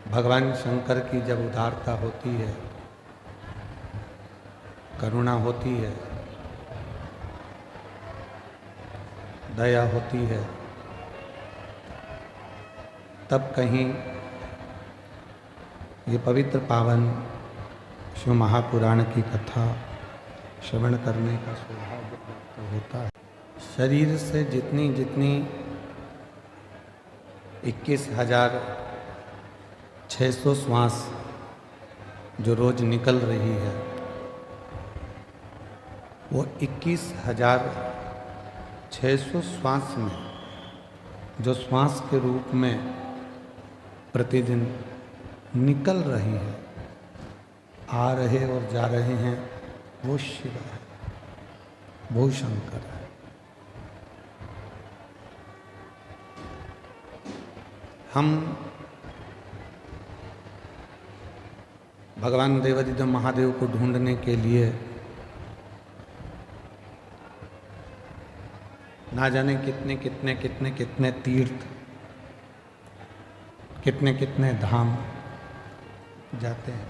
भगवान शंकर की जब उदारता होती है, करुणा होती है, दया होती है, तब कहीं ये पवित्र पावन शिव महापुराण की कथा श्रवण करने का सौभाग्य प्राप्त होता है। शरीर से जितनी 21,600 श्वास जो रोज निकल रही है, वो 21,600 श्वास में जो श्वास के रूप में प्रतिदिन निकल रही है, आ रहे और जा रहे हैं, वो शिव है, वो शंकर है। हम भगवान देवादिदेव महादेव को ढूंढने के लिए ना जाने कितने तीर्थ, कितने धाम जाते हैं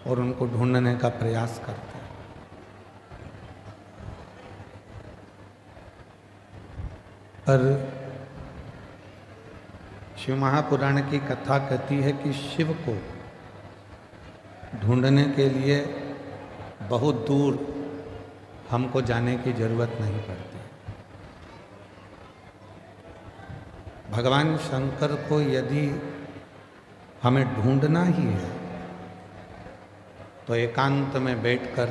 और उनको ढूंढने का प्रयास करते हैं। पर शिव महापुराण की कथा कहती है कि शिव को ढूंढने के लिए बहुत दूर हमको जाने की जरूरत नहीं पड़ती। भगवान शंकर को यदि हमें ढूंढना ही है तो एकांत में बैठकर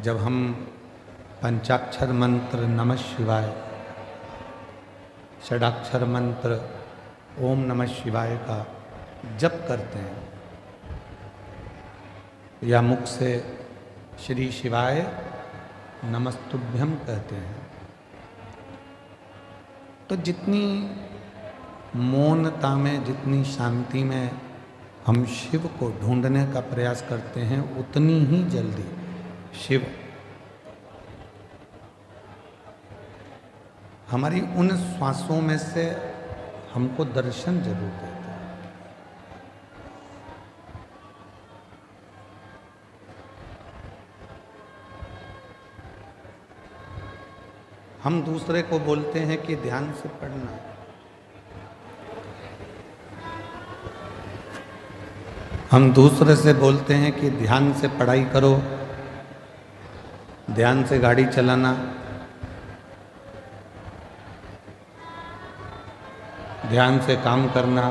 जब हम पंचाक्षर मंत्र नमः शिवाय, षडाक्षर मंत्र ओम नमः शिवाय का जप करते हैं या मुख से श्री शिवाय नमस्तुभ्यम कहते हैं, तो जितनी मौनता में, जितनी शांति में हम शिव को ढूंढने का प्रयास करते हैं, उतनी ही जल्दी शिव हमारी उन श्वासों में से हमको दर्शन जरूर देते हैं। हम दूसरे को बोलते हैं कि ध्यान से पढ़ना, हम दूसरे से बोलते हैं कि ध्यान से पढ़ाई करो, ध्यान से गाड़ी चलाना, ध्यान से काम करना।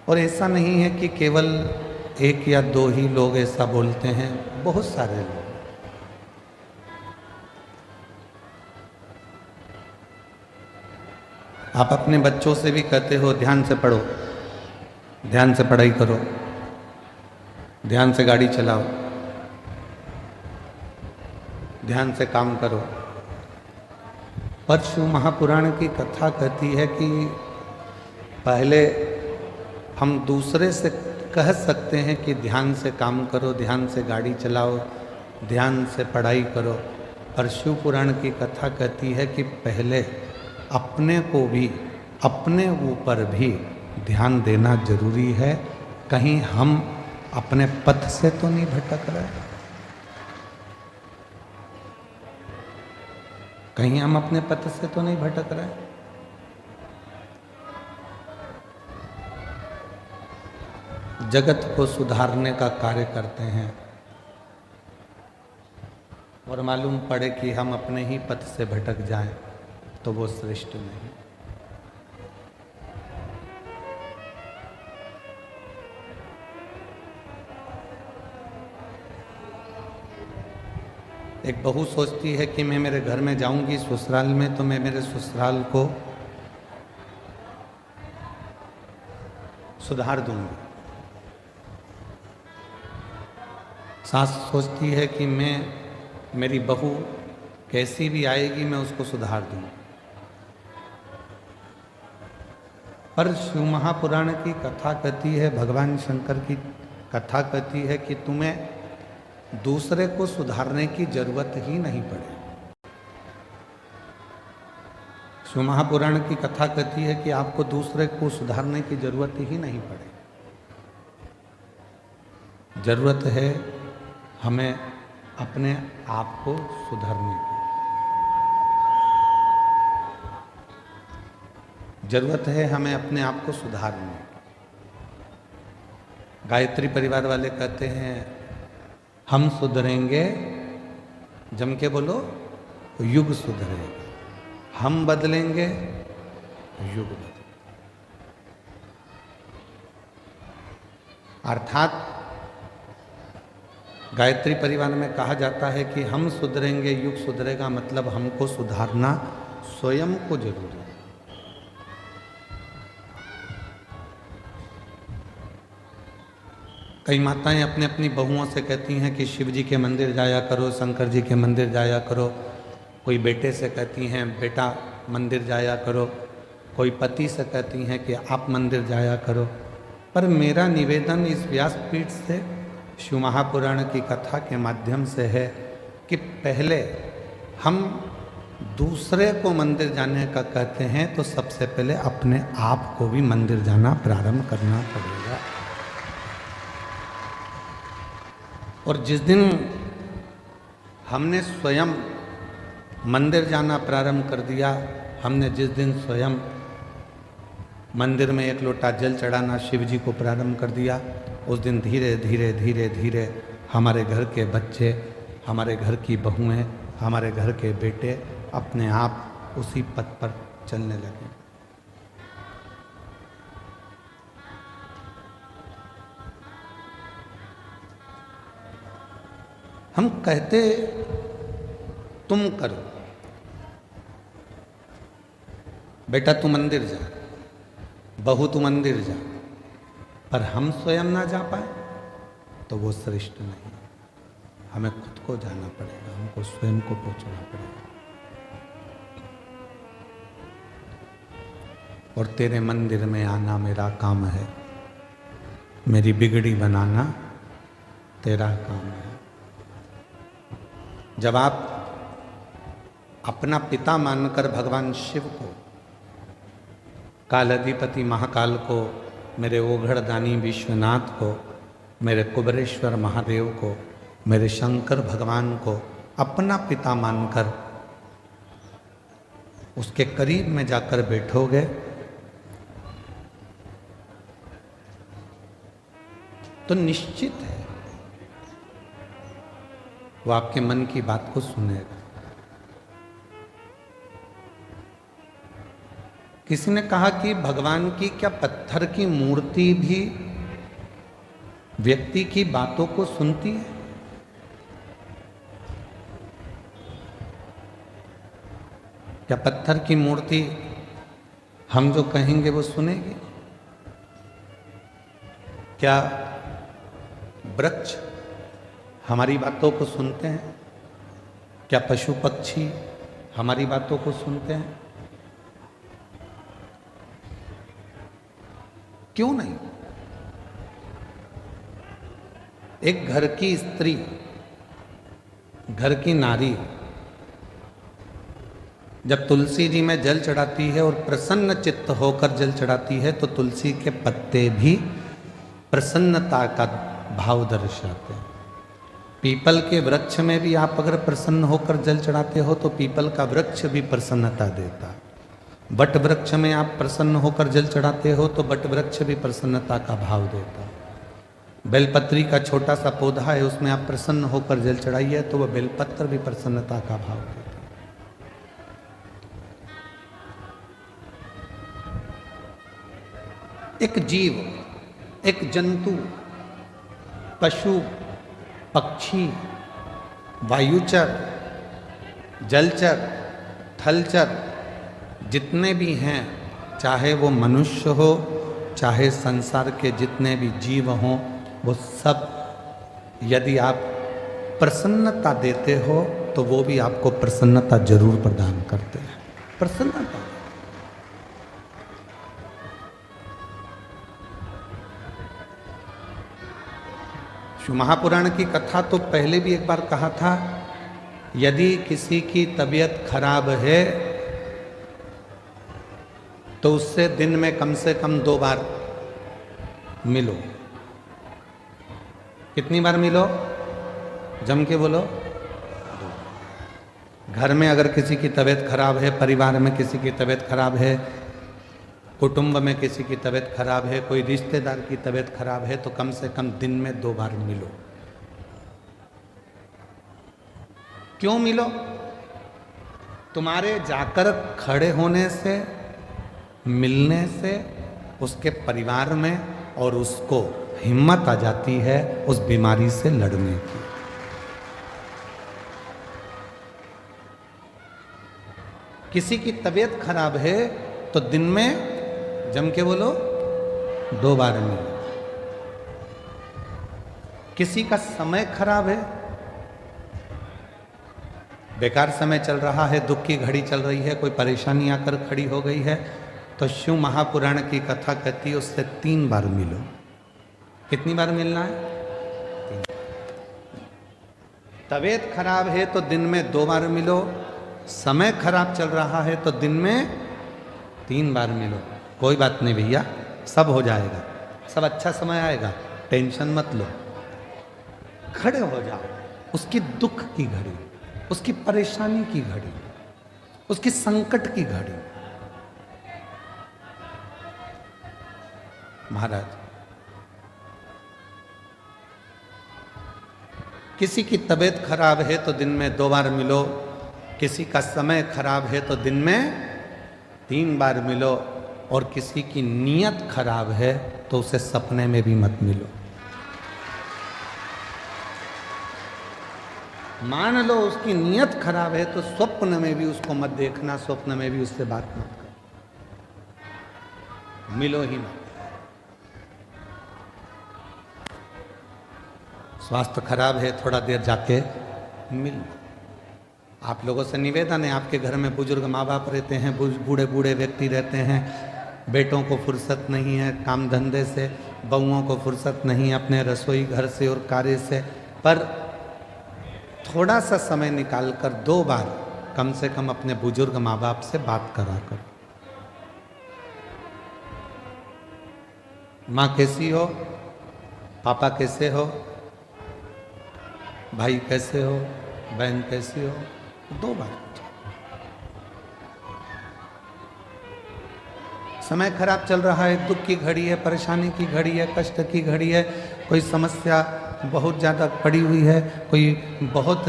और ऐसा नहीं है कि केवल एक या दो ही लोग ऐसा बोलते हैं, बहुत सारे लोग। आप अपने बच्चों से भी कहते हो ध्यान से पढ़ो, ध्यान से पढ़ाई करो, ध्यान से गाड़ी चलाओ, ध्यान से काम करो। पर शिव महापुराण की कथा कहती है कि पहले हम दूसरे से कह सकते हैं कि ध्यान से काम करो, ध्यान से गाड़ी चलाओ, ध्यान से पढ़ाई करो, पर शिव पुराण की कथा कहती है कि पहले अपने को भी, अपने ऊपर भी ध्यान देना जरूरी है। कहीं हम अपने पथ से तो नहीं भटक रहे, कहीं हम अपने पथ से तो नहीं भटक रहे। जगत को सुधारने का कार्य करते हैं और मालूम पड़े कि हम अपने ही पथ से भटक जाएं तो वो श्रेष्ठ नहीं। एक बहू सोचती है कि मैं मेरे घर में जाऊंगी ससुराल में, तो मैं मेरे ससुराल को सुधार दूंगी। सास सोचती है कि मेरी बहू कैसी भी आएगी मैं उसको सुधार दूंगी। पर शिव महापुराण की कथा कहती है, भगवान शंकर की कथा कहती है कि तुम्हें दूसरे को सुधारने की जरूरत ही नहीं पड़े। शिव महापुराण की कथा कहती है कि आपको दूसरे को सुधारने की जरूरत ही नहीं पड़े। जरूरत है हमें अपने आप को सुधारने की। जरूरत है हमें अपने आप को सुधारने की। गायत्री परिवार वाले कहते हैं हम सुधरेंगे, जम के बोलो, युग सुधरेगा। हम बदलेंगे, युग बदलेगा। अर्थात गायत्री परिवार में कहा जाता है कि हम सुधरेंगे, युग सुधरेगा, मतलब हमको सुधारना स्वयं को जरूरी है। कई माताएं अपने अपनी बहुओं से कहती हैं कि शिव जी के मंदिर जाया करो, शंकर जी के मंदिर जाया करो। कोई बेटे से कहती हैं बेटा मंदिर जाया करो। कोई पति से कहती हैं कि आप मंदिर जाया करो। पर मेरा निवेदन इस व्यासपीठ से शिव महापुराण की कथा के माध्यम से है कि पहले हम दूसरे को मंदिर जाने का कहते हैं तो सबसे पहले अपने आप को भी मंदिर जाना प्रारंभ करना पड़ेगा। और जिस दिन हमने स्वयं मंदिर जाना प्रारंभ कर दिया, हमने जिस दिन स्वयं मंदिर में एक लोटा जल चढ़ाना शिव जी को प्रारंभ कर दिया, उस दिन धीरे धीरे धीरे धीरे हमारे घर के बच्चे, हमारे घर की बहुएं, हमारे घर के बेटे अपने आप उसी पथ पर चलने लगे। हम कहते तुम करो, बेटा तू मंदिर जा, बहू तू मंदिर जा, पर हम स्वयं ना जा पाए तो वो श्रेष्ठ नहीं। हमें खुद को जाना पड़ेगा, हमको स्वयं को पहुंचना पड़ेगा। और तेरे मंदिर में आना मेरा काम है, मेरी बिगड़ी बनाना तेरा काम है। जब आप अपना पिता मानकर भगवान शिव को, कालाधिपति महाकाल को, मेरे ओघड़दानी विश्वनाथ को, मेरे कुबरेश्वर महादेव को, मेरे शंकर भगवान को अपना पिता मानकर उसके करीब में जाकर बैठोगे तो निश्चित है वो आपके मन की बात को सुनेगा। किसी ने कहा कि भगवान की क्या पत्थर की मूर्ति भी व्यक्ति की बातों को सुनती है? क्या पत्थर की मूर्ति हम जो कहेंगे वो सुनेगी? क्या वृक्ष हमारी बातों को सुनते हैं? क्या पशु पक्षी हमारी बातों को सुनते हैं? क्यों नहीं? एक घर की स्त्री, घर की नारी जब तुलसी जी में जल चढ़ाती है और प्रसन्न चित्त होकर जल चढ़ाती है तो तुलसी के पत्ते भी प्रसन्नता का भाव दर्शाते हैं। पीपल के वृक्ष में भी आप अगर प्रसन्न होकर जल चढ़ाते हो तो पीपल का वृक्ष भी प्रसन्नता देता। बट वृक्ष में आप प्रसन्न होकर जल चढ़ाते हो तो बट वृक्ष भी प्रसन्नता का भाव देता। बेलपत्री का छोटा सा पौधा है, उसमें आप प्रसन्न होकर जल चढ़ाइए तो वह बेलपत्र भी प्रसन्नता का भाव देता। एक जीव, एक जंतु, पशु, पक्षी, वायुचर, जलचर, थलचर जितने भी हैं, चाहे वो मनुष्य हो, चाहे संसार के जितने भी जीव हों, वो सब यदि आप प्रसन्नता देते हो तो वो भी आपको प्रसन्नता जरूर प्रदान करते हैं। प्रसन्नता शिव महापुराण की कथा तो पहले भी एक बार कहा था, यदि किसी की तबीयत खराब है तो उससे दिन में कम से कम 2 बार मिलो। कितनी बार मिलो? जम के बोलो। घर में अगर किसी की तबीयत खराब है, परिवार में किसी की तबीयत खराब है, कुटुंब में किसी की तबीयत खराब है, कोई रिश्तेदार की तबीयत खराब है, तो कम से कम दिन में 2 बार मिलो। क्यों मिलो? तुम्हारे जाकर खड़े होने से, मिलने से उसके परिवार में और उसको हिम्मत आ जाती है उस बीमारी से लड़ने की। किसी की तबीयत खराब है तो दिन में जम के बोलो 2 बार मिलो। किसी का समय खराब है, बेकार समय चल रहा है, दुख की घड़ी चल रही है, कोई परेशानी आकर खड़ी हो गई है, तो शिव महापुराण की कथा कहती है उससे 3 बार मिलो। कितनी बार मिलना है? 3। तबीयत खराब है तो दिन में 2 बार मिलो, समय खराब चल रहा है तो दिन में 3 बार मिलो। कोई बात नहीं भैया, सब हो जाएगा, सब अच्छा समय आएगा, टेंशन मत लो। खड़े हो जाओ, उसकी दुख की घड़ी, उसकी परेशानी की घड़ी, उसकी संकट की घड़ी। महाराज, किसी की तबीयत खराब है तो दिन में 2 बार मिलो, किसी का समय खराब है तो दिन में 3 बार मिलो, और किसी की नीयत खराब है तो उसे सपने में भी मत मिलो। मान लो उसकी नीयत खराब है तो स्वप्न में भी उसको मत देखना, स्वप्न में भी उससे बात मत करो, मिलो ही मत। स्वास्थ्य खराब है, थोड़ा देर जाके मिल। आप लोगों से निवेदन है, आपके घर में बुजुर्ग माँ बाप रहते हैं, बूढ़े बूढ़े व्यक्ति रहते हैं, बेटों को फुर्सत नहीं है काम धंधे से, बहुओं को फुर्सत नहीं है अपने रसोई घर से और कार्य से, पर थोड़ा सा समय निकाल कर 2 बार कम से कम अपने बुजुर्ग माँ बाप से बात करा कर। माँ कैसी हो, पापा कैसे हो, भाई कैसे हो, बहन कैसी हो, 2 बार। समय खराब चल रहा है, दुख की घड़ी है, परेशानी की घड़ी है, कष्ट की घड़ी है, कोई समस्या बहुत ज़्यादा पड़ी हुई है, कोई बहुत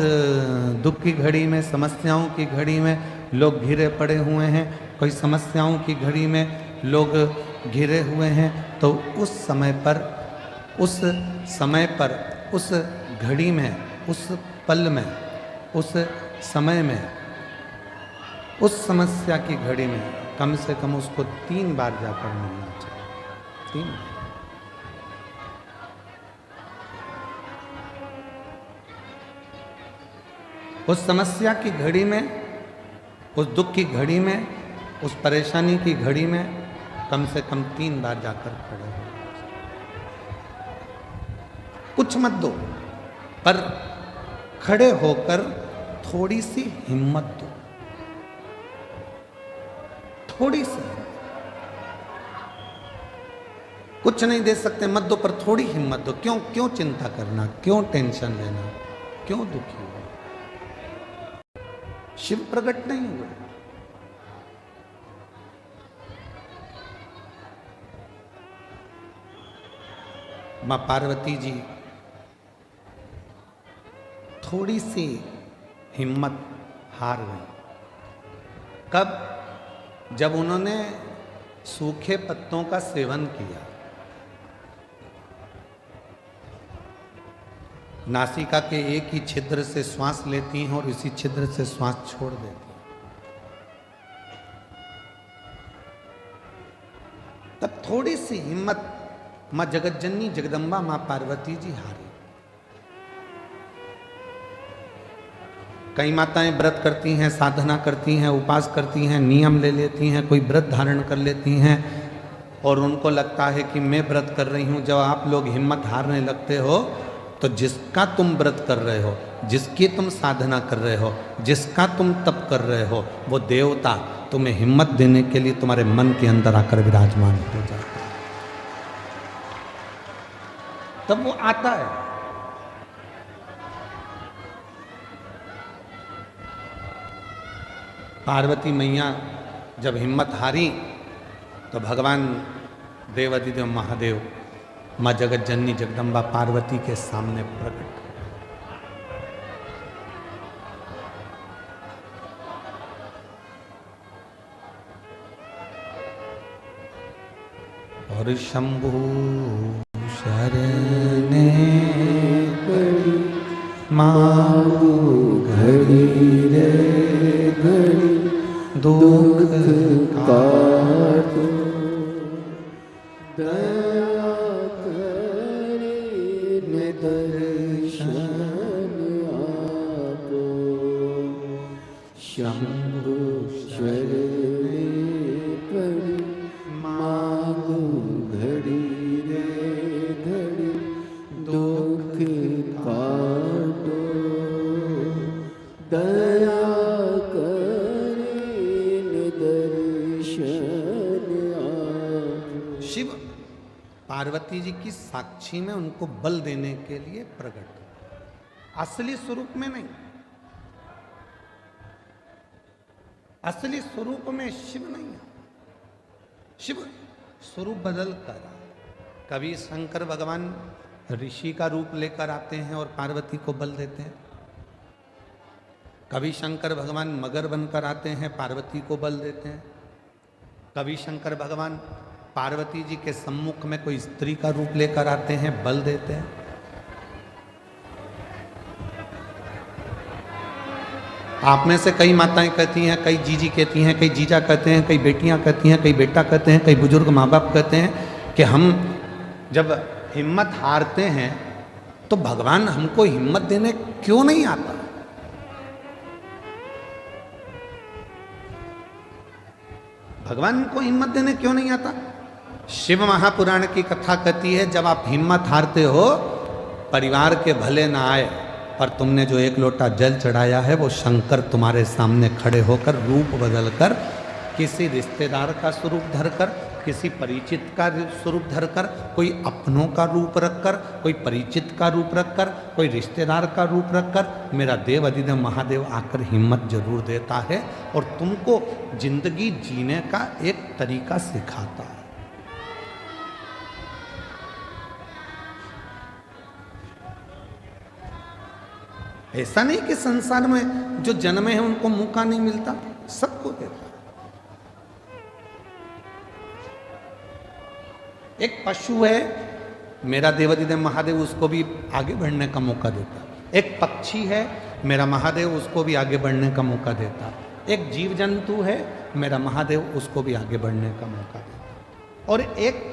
दुख की घड़ी में, समस्याओं की घड़ी में लोग घिरे पड़े हुए हैं, कोई समस्याओं की घड़ी में लोग घिरे हुए हैं, तो उस समय पर, उस घड़ी में, उस पल में, उस समय में, उस समस्या की घड़ी में कम से कम उसको 3 बार जाकर मिलना चाहिए। 3 बार। उस समस्या की घड़ी में, उस दुख की घड़ी में, उस परेशानी की घड़ी में कम से कम 3 बार जाकर खड़े हो। कुछ मत दो, पर खड़े होकर थोड़ी सी हिम्मत दो, थोड़ी सी। कुछ नहीं दे सकते मत दो, पर थोड़ी हिम्मत दो। क्यों चिंता करना, क्यों टेंशन लेना, क्यों दुखी हो? शिव प्रकट नहीं हुए। मां पार्वती जी थोड़ी सी हिम्मत हार गई। कब? जब उन्होंने सूखे पत्तों का सेवन किया। नासिका के एक ही छिद्र से श्वास लेती हैं और इसी छिद्र से श्वास छोड़ देती हैं। तब थोड़ी सी हिम्मत मां जगतजननी जगदम्बा मां पार्वती जी हारी। कई माताएं व्रत करती हैं, साधना करती हैं, उपास करती हैं, नियम ले लेती हैं, कोई व्रत धारण कर लेती हैं और उनको लगता है कि मैं व्रत कर रही हूं। जब आप लोग हिम्मत हारने लगते हो तो जिसका तुम व्रत कर रहे हो, जिसकी तुम साधना कर रहे हो, जिसका तुम तप कर रहे हो, वो देवता तुम्हें हिम्मत देने के लिए तुम्हारे मन के अंदर आकर विराजमान हो जाता है, तब वो आता है। पार्वती मैया जब हिम्मत हारी तो भगवान देवाधिदेव महादेव माँ जगत जननी जगदम्बा पार्वती के सामने प्रकट। और शंभु शरणे पड़ी मांगू घड़ी रे घड़ी दुख काटो दया करे दर्शन आपो शंभु शरणे पड़ी मांगू घड़ी रे घड़ी दुख काटो दया करे दर्शन आपो। शिव पार्वती जी की साक्षी में उनको बल देने के लिए प्रकट, असली स्वरूप में नहीं। असली स्वरूप में शिव नहीं है, शिव स्वरूप बदल कर कभी शंकर भगवान ऋषि का रूप लेकर आते हैं और पार्वती को बल देते हैं, कभी शंकर भगवान मगर बनकर आते हैं पार्वती को बल देते हैं, कभी शंकर भगवान पार्वती जी के सम्मुख में कोई स्त्री का रूप लेकर आते हैं, बल देते हैं। आप में से कई माताएं कहती हैं, कई जीजी कहती हैं, कई जीजा कहते हैं, कई बेटियां कहती हैं, कई बेटा कहते हैं, कई बुजुर्ग माँ बाप कहते हैं कि हम जब हिम्मत हारते हैं तो भगवान हमको हिम्मत देने क्यों नहीं आता। भगवान को हिम्मत देने क्यों नहीं आता। शिव महापुराण की कथा कहती है, जब आप हिम्मत हारते हो, परिवार के भले ना आए पर तुमने जो एक लोटा जल चढ़ाया है वो शंकर तुम्हारे सामने खड़े होकर रूप बदलकर किसी रिश्तेदार का स्वरूप धरकर, किसी परिचित का स्वरूप धरकर, कोई अपनों का रूप रखकर, कोई परिचित का रूप रखकर, कोई रिश्तेदार का रूप रखकर मेरा देव अधिदेव महादेव आकर हिम्मत जरूर देता है और तुमको जिंदगी जीने का एक तरीका सिखाता है। ऐसा नहीं कि संसार में जो जन्मे हैं उनको मौका नहीं मिलता, सबको देता। एक पशु है, मेरा देवाधिदेव महादेव उसको भी आगे बढ़ने का मौका देता। एक पक्षी है, मेरा महादेव उसको भी आगे बढ़ने का मौका देता। एक जीव जंतु है, मेरा महादेव उसको भी आगे बढ़ने का मौका देता। और एक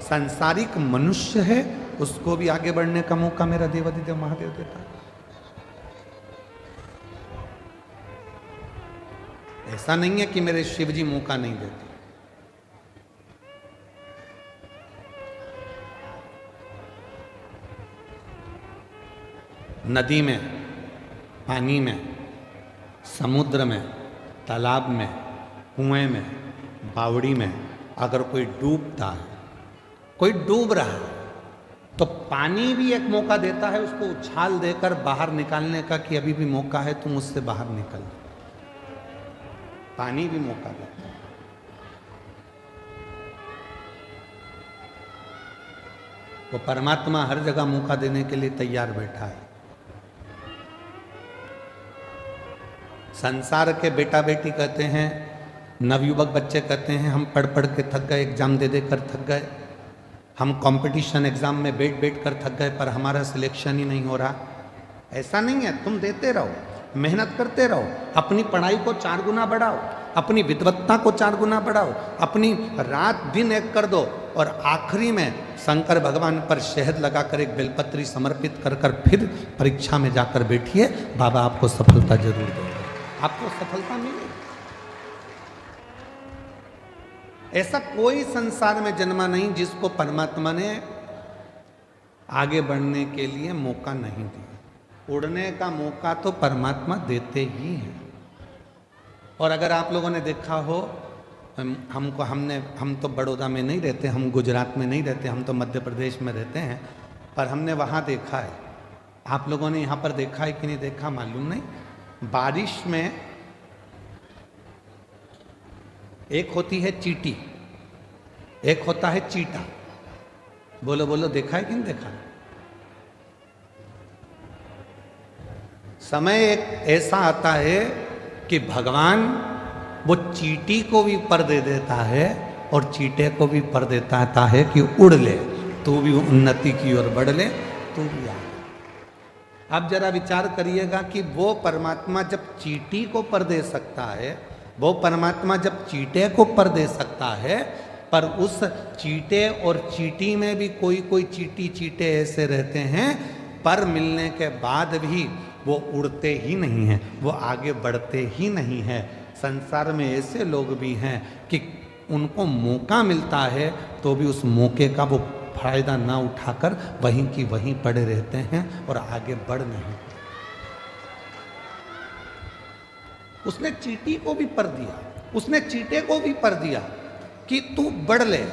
सांसारिक मनुष्य है, उसको भी आगे बढ़ने का मौका मेरा देवाधिदेव महादेव देता। ऐसा नहीं है कि मेरे शिव जी मौका नहीं देते। नदी में, पानी में, समुद्र में, तालाब में, कुएं में, बावड़ी में अगर कोई डूबता है, कोई डूब रहा है, तो पानी भी एक मौका देता है उसको उछाल देकर बाहर निकालने का कि अभी भी मौका है, तुम उससे बाहर निकल। पानी भी मौका देता है। वो परमात्मा हर जगह मौका देने के लिए तैयार बैठा है। संसार के बेटा बेटी कहते हैं, नवयुवक बच्चे कहते हैं, हम पढ़ पढ़ के थक गए, एग्जाम दे दे कर थक गए, हम कंपटीशन एग्जाम में बैठ बैठ कर थक गए, पर हमारा सिलेक्शन ही नहीं हो रहा। ऐसा नहीं है, तुम देते रहो, मेहनत करते रहो, अपनी पढ़ाई को 4 गुना बढ़ाओ, अपनी विद्वत्ता को 4 गुना बढ़ाओ, अपनी रात दिन एक कर दो और आखिरी में शंकर भगवान पर शहद लगाकर एक बेलपत्री समर्पित कर कर फिर परीक्षा में जाकर बैठिए, बाबा आपको सफलता जरूर देंगे, आपको सफलता मिलेगी। ऐसा कोई संसार में जन्मा नहीं जिसको परमात्मा ने आगे बढ़ने के लिए मौका नहीं दिया। उड़ने का मौका तो परमात्मा देते ही हैं। और अगर आप लोगों ने देखा हो, हम तो बड़ौदा में नहीं रहते, हम गुजरात में नहीं रहते, हम तो मध्य प्रदेश में रहते हैं, पर हमने वहाँ देखा है। आप लोगों ने यहाँ पर देखा है कि नहीं देखा मालूम नहीं। बारिश में एक होती है चींटी, एक होता है चीटा। बोलो बोलो, देखा है कि नहीं देखा? समय एक ऐसा आता है कि भगवान वो चींटी को भी पर दे देता है और चीटे को भी पर देता है कि उड़ ले, तू भी उन्नति की ओर बढ़ ले, तू भी आ। अब जरा विचार करिएगा कि वो परमात्मा जब चींटी को पर दे सकता है, वो परमात्मा जब चीटे को पर दे सकता है, पर उस चीटे और चींटी में भी कोई कोई चींटी चीटे ऐसे रहते हैं, पर मिलने के बाद भी वो उड़ते ही नहीं हैं, वो आगे बढ़ते ही नहीं हैं। संसार में ऐसे लोग भी हैं कि उनको मौका मिलता है तो भी उस मौके का वो फायदा ना उठाकर वहीं की वहीं पड़े रहते हैं और आगे बढ़ नहीं। उसने चींटी को भी पर दिया, उसने चीटे को भी पर दिया कि तू बढ़ ले,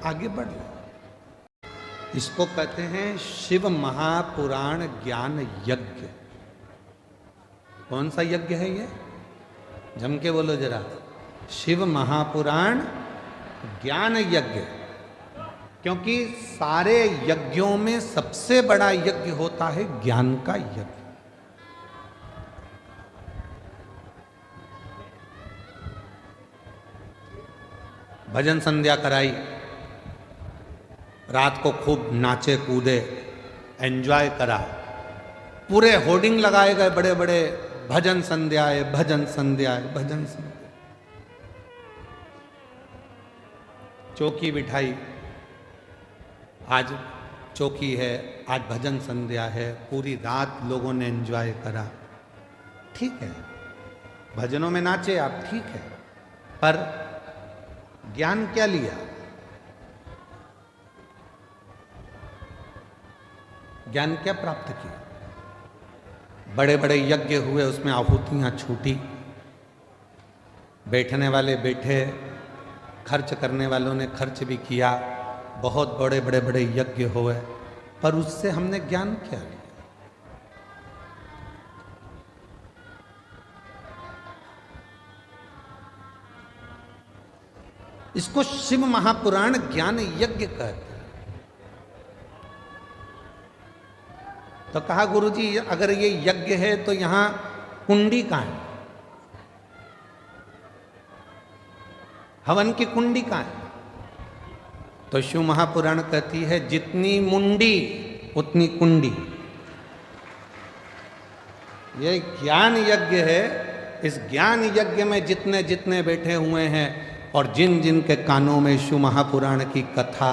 आगे बढ़ ले। इसको कहते हैं शिव महापुराण ज्ञान यज्ञ। कौन सा यज्ञ है ये? जम के बोलो जरा। शिव महापुराण ज्ञान यज्ञ। क्योंकि सारे यज्ञों में सबसे बड़ा यज्ञ होता है ज्ञान का यज्ञ। भजन संध्या कराई, रात को खूब नाचे कूदे, एंजॉय करा, पूरे होर्डिंग लगाए गए बड़े बड़े, भजन संध्या है, भजन संध्या है, भजन संध्या। चौकी बिठाई, आज चौकी है, आज भजन संध्या है, पूरी रात लोगों ने एंजॉय करा। ठीक है, भजनों में नाचे आप, ठीक है, पर ज्ञान क्या लिया? ज्ञान क्या प्राप्त किया? बड़े बड़े यज्ञ हुए, उसमें आहुतियां छूटी, बैठने वाले बैठे, खर्च करने वालों ने खर्च भी किया, बहुत बड़े बड़े बड़े यज्ञ हुए, पर उससे हमने ज्ञान क्या लिया? इसको शिव महापुराण ज्ञान यज्ञ कहते हैं। तो कहा गुरुजी अगर ये यज्ञ है तो यहां कुंडी कहां है? हवन की कुंडी कहां है? तो शिव महापुराण कहती है जितनी मुंडी उतनी कुंडी। ये ज्ञान यज्ञ है। इस ज्ञान यज्ञ में जितने जितने बैठे हुए हैं और जिन जिन के कानों में शिव महापुराण की कथा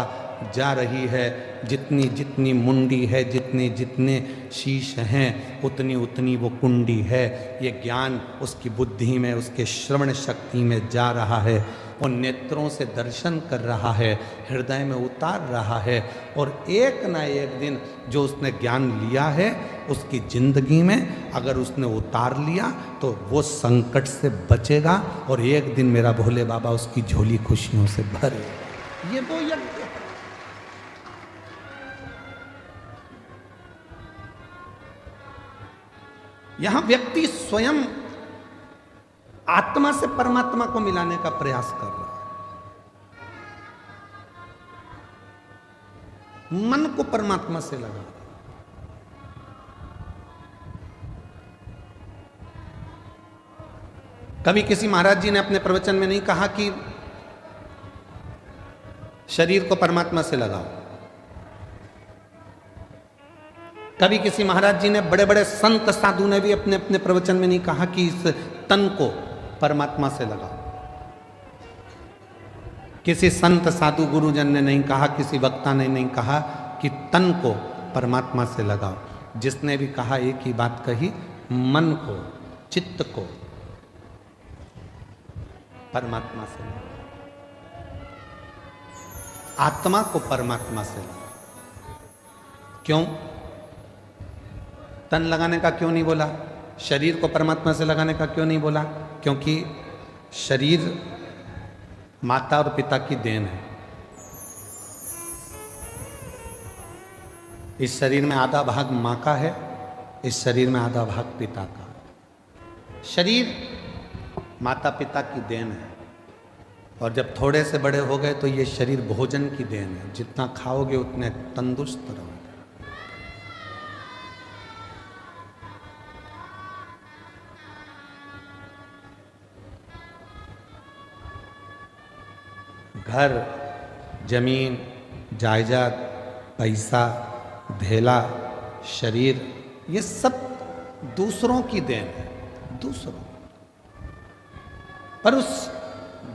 जा रही है, जितनी जितनी मुंडी है, जितने जितने शीश हैं, उतनी उतनी वो कुंडी है। ये ज्ञान उसकी बुद्धि में, उसके श्रवण शक्ति में जा रहा है, वो नेत्रों से दर्शन कर रहा है, हृदय में उतार रहा है, और एक ना एक दिन जो उसने ज्ञान लिया है उसकी जिंदगी में अगर उसने उतार लिया तो वो संकट से बचेगा और एक दिन मेरा भोले बाबा उसकी झोली खुशियों से भरेगा। ये वो यज्ञ है। यहां व्यक्ति स्वयं आत्मा से परमात्मा को मिलाने का प्रयास कर रहा है, मन को परमात्मा से लगा रहा है। कभी किसी महाराज जी ने अपने प्रवचन में नहीं कहा कि शरीर को परमात्मा से लगाओ। कभी किसी महाराज जी ने, बड़े बड़े संत साधु ने भी अपने अपने प्रवचन में नहीं कहा कि इस तन को परमात्मा से लगाओ। किसी संत साधु गुरुजन ने नहीं कहा, किसी वक्ता ने नहीं कहा कि तन को परमात्मा से लगाओ। जिसने भी कहा एक ही बात कही, मन को, चित्त को परमात्मा से लगाओ, आत्मा को परमात्मा से लगाओ। क्यों? तन लगाने का क्यों नहीं बोला? शरीर को परमात्मा से लगाने का क्यों नहीं बोला? क्योंकि शरीर माता और पिता की देन है। इस शरीर में आधा भाग माँ का है, इस शरीर में आधा भाग पिता का। शरीर माता पिता की देन है, और जब थोड़े से बड़े हो गए तो ये शरीर भोजन की देन है। जितना खाओगे उतने तंदुरुस्त रहोगे। घर, जमीन, जायदाद, पैसा, धेला, शरीर, ये सब दूसरों की देन है, दूसरों। पर उस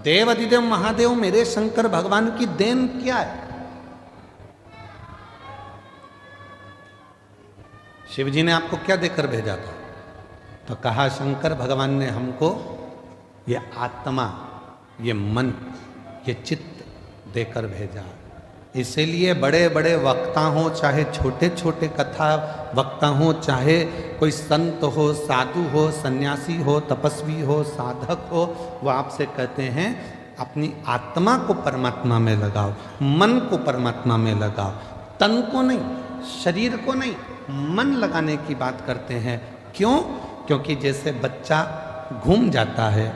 देव अधिदेव महादेव मेरे शंकर भगवान की देन क्या है? शिव जी ने आपको क्या देकर भेजा था? तो कहा शंकर भगवान ने हमको ये आत्मा, ये मन, ये चित्त देकर भेजा। इसीलिए बड़े बड़े वक्ता हो, चाहे छोटे छोटे कथा वक्ता हो, चाहे कोई संत हो, साधु हो, सन्यासी हो, तपस्वी हो, साधक हो, वो आपसे कहते हैं अपनी आत्मा को परमात्मा में लगाओ, मन को परमात्मा में लगाओ, तन को नहीं, शरीर को नहीं, मन लगाने की बात करते हैं। क्यों? क्योंकि जैसे बच्चा घूम जाता है,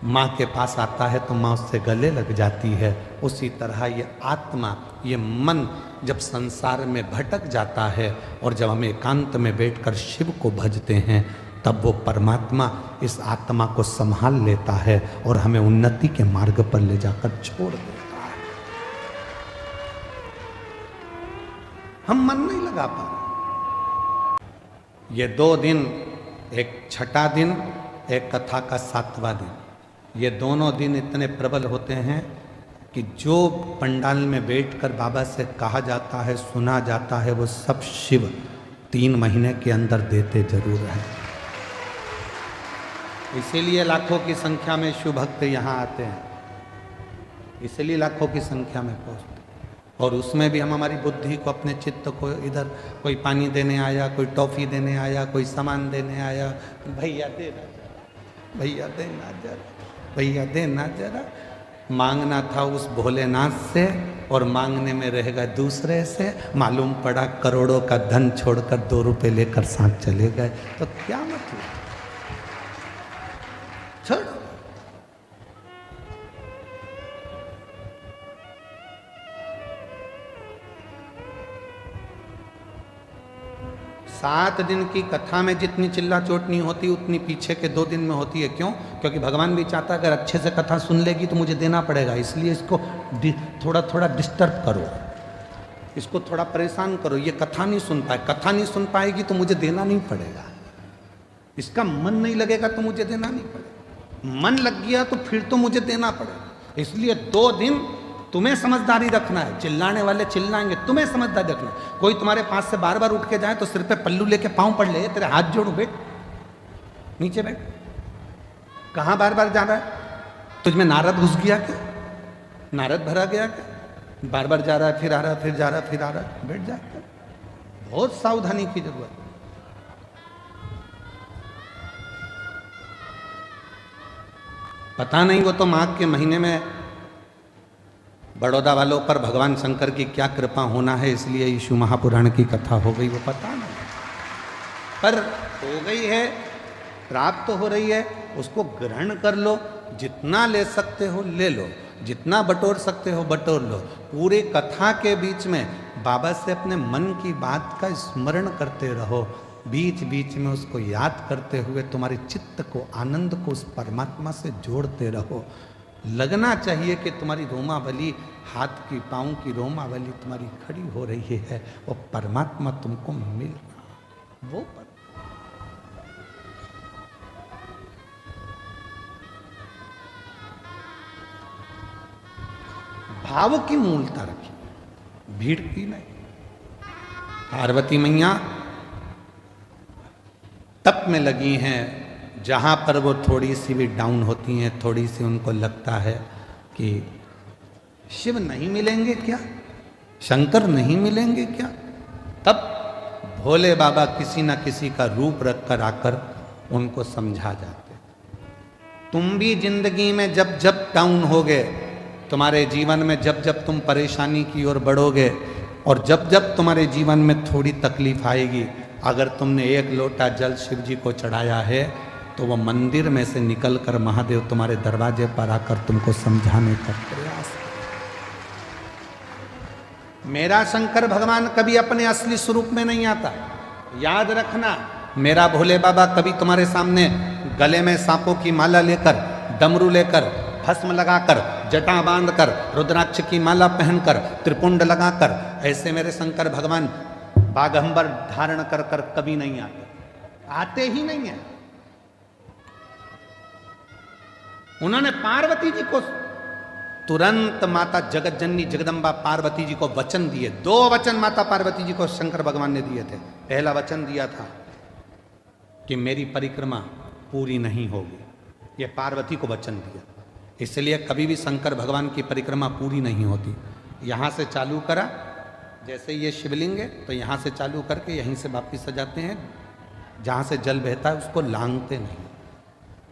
माँ के पास आता है तो माँ उससे गले लग जाती है, उसी तरह ये आत्मा, ये मन जब संसार में भटक जाता है और जब हम एकांत में बैठकर शिव को भजते हैं, तब वो परमात्मा इस आत्मा को संभाल लेता है और हमें उन्नति के मार्ग पर ले जाकर छोड़ देता है। हम मन नहीं लगा पा रहे। ये 2 दिन, एक छठा दिन, एक कथा का 7वां दिन, ये दोनों दिन इतने प्रबल होते हैं कि जो पंडाल में बैठकर बाबा से कहा जाता है, सुना जाता है, वो सब शिव 3 महीने के अंदर देते जरूर हैं। इसीलिए लाखों की संख्या में शिव भक्त यहाँ आते हैं, इसलिए लाखों की संख्या में पहुँचते। और उसमें भी हम हमारी बुद्धि को, अपने चित्त को, इधर कोई पानी देने आया, कोई टॉफ़ी देने आया, कोई सामान देने आया, भैया देना जरा, भैया देना जरा, भैया देना जरा। मांगना था उस भोलेनाथ से और मांगने में रहेगा दूसरे से। मालूम पड़ा करोड़ों का धन छोड़कर 2 रुपए लेकर साथ चले गए, तो क्या मतलब? छोड़ो। सात दिन की कथा में जितनी चिल्ला चोट नहीं होती उतनी पीछे के 2 दिन में होती है। क्यों? क्योंकि भगवान भी चाहता है अगर अच्छे से कथा सुन लेगी तो मुझे देना पड़ेगा, इसलिए इसको थोड़ा थोड़ा डिस्टर्ब करो, इसको थोड़ा परेशान करो। ये कथा नहीं सुन पाए, कथा नहीं सुन पाएगी तो मुझे देना नहीं पड़ेगा। इसका मन नहीं लगेगा तो मुझे देना नहीं पड़ेगा, मन लग गया तो फिर तो मुझे देना पड़ेगा। इसलिए 2 दिन तुम्हें समझदारी रखना है। चिल्लाने वाले चिल्लाएंगे, तुम्हें समझदारी रखना है। कोई तुम्हारे पास से बार बार उठ के जाए तो सिर पे पल्लू लेके पाँव पड़ ले, तेरे हाथ जोड़ो, बैठ नीचे बैठ। कहाँ बार बार जा रहा है? तुझमें नारद घुस गया क्या? नारद भरा गया क्या? बार बार जा रहा है, फिर आ रहा है, फिर जा रहा है, फिर आ रहा है, बैठ जा। बहुत सावधानी की जरूरत है। पता नहीं वो तो माघ के महीने में बड़ौदा वालों पर भगवान शंकर की क्या कृपा होना है, इसलिए यीशु महापुराण की कथा हो गई, वो पता नहीं, पर हो गई है, प्राप्त हो रही है, उसको ग्रहण कर लो। जितना ले सकते हो ले लो, जितना बटोर सकते हो बटोर लो। पूरे कथा के बीच में बाबा से अपने मन की बात का स्मरण करते रहो, बीच बीच में उसको याद करते हुए तुम्हारे चित्त को, आनंद को उस परमात्मा से जोड़ते रहो। लगना चाहिए कि तुम्हारी रोमावली, हाथ की पाँव की रोमावली तुम्हारी खड़ी हो रही है, वो परमात्मा तुमको मिल रहा, वो भाव की मूलता रखी, भीड़ की नहीं। पार्वती मैया तप में लगी हैं, जहाँ पर वो थोड़ी सी भी डाउन होती हैं, थोड़ी सी उनको लगता है कि शिव नहीं मिलेंगे क्या, शंकर नहीं मिलेंगे क्या, तब भोले बाबा किसी न किसी का रूप रख कर आकर उनको समझा जाते। तुम भी जिंदगी में जब जब डाउन होगे, तुम्हारे जीवन में जब जब तुम परेशानी की ओर बढ़ोगे और जब जब तुम्हारे जीवन में थोड़ी तकलीफ आएगी, अगर तुमने एक लोटा जल शिव जी को चढ़ाया है तो वह मंदिर में से निकलकर महादेव तुम्हारे दरवाजे पर आकर तुमको समझाने का प्रयास। मेरा शंकर भगवान कभी अपने असली स्वरूप में नहीं आता, याद रखना। मेरा भोले बाबा कभी तुम्हारे सामने गले में सांपों की माला लेकर, डमरू लेकर, भस्म लगाकर, जटा बांधकर, रुद्राक्ष की माला पहनकर, त्रिपुंड लगाकर, ऐसे मेरे शंकर भगवान बागंबर धारण कर कर कभी नहीं आते, आते ही नहीं है। उन्होंने पार्वती जी को तुरंत माता जगत जननी जगदम्बा पार्वती जी को वचन दिए। 2 वचन माता पार्वती जी को शंकर भगवान ने दिए थे। पहला वचन दिया था कि मेरी परिक्रमा पूरी नहीं होगी, ये पार्वती को वचन दिया। इसलिए कभी भी शंकर भगवान की परिक्रमा पूरी नहीं होती। यहाँ से चालू करा, जैसे ये शिवलिंग है तो यहाँ से चालू करके यहीं से वापिस सजाते हैं, जहाँ से जल बहता है उसको लांघते नहीं,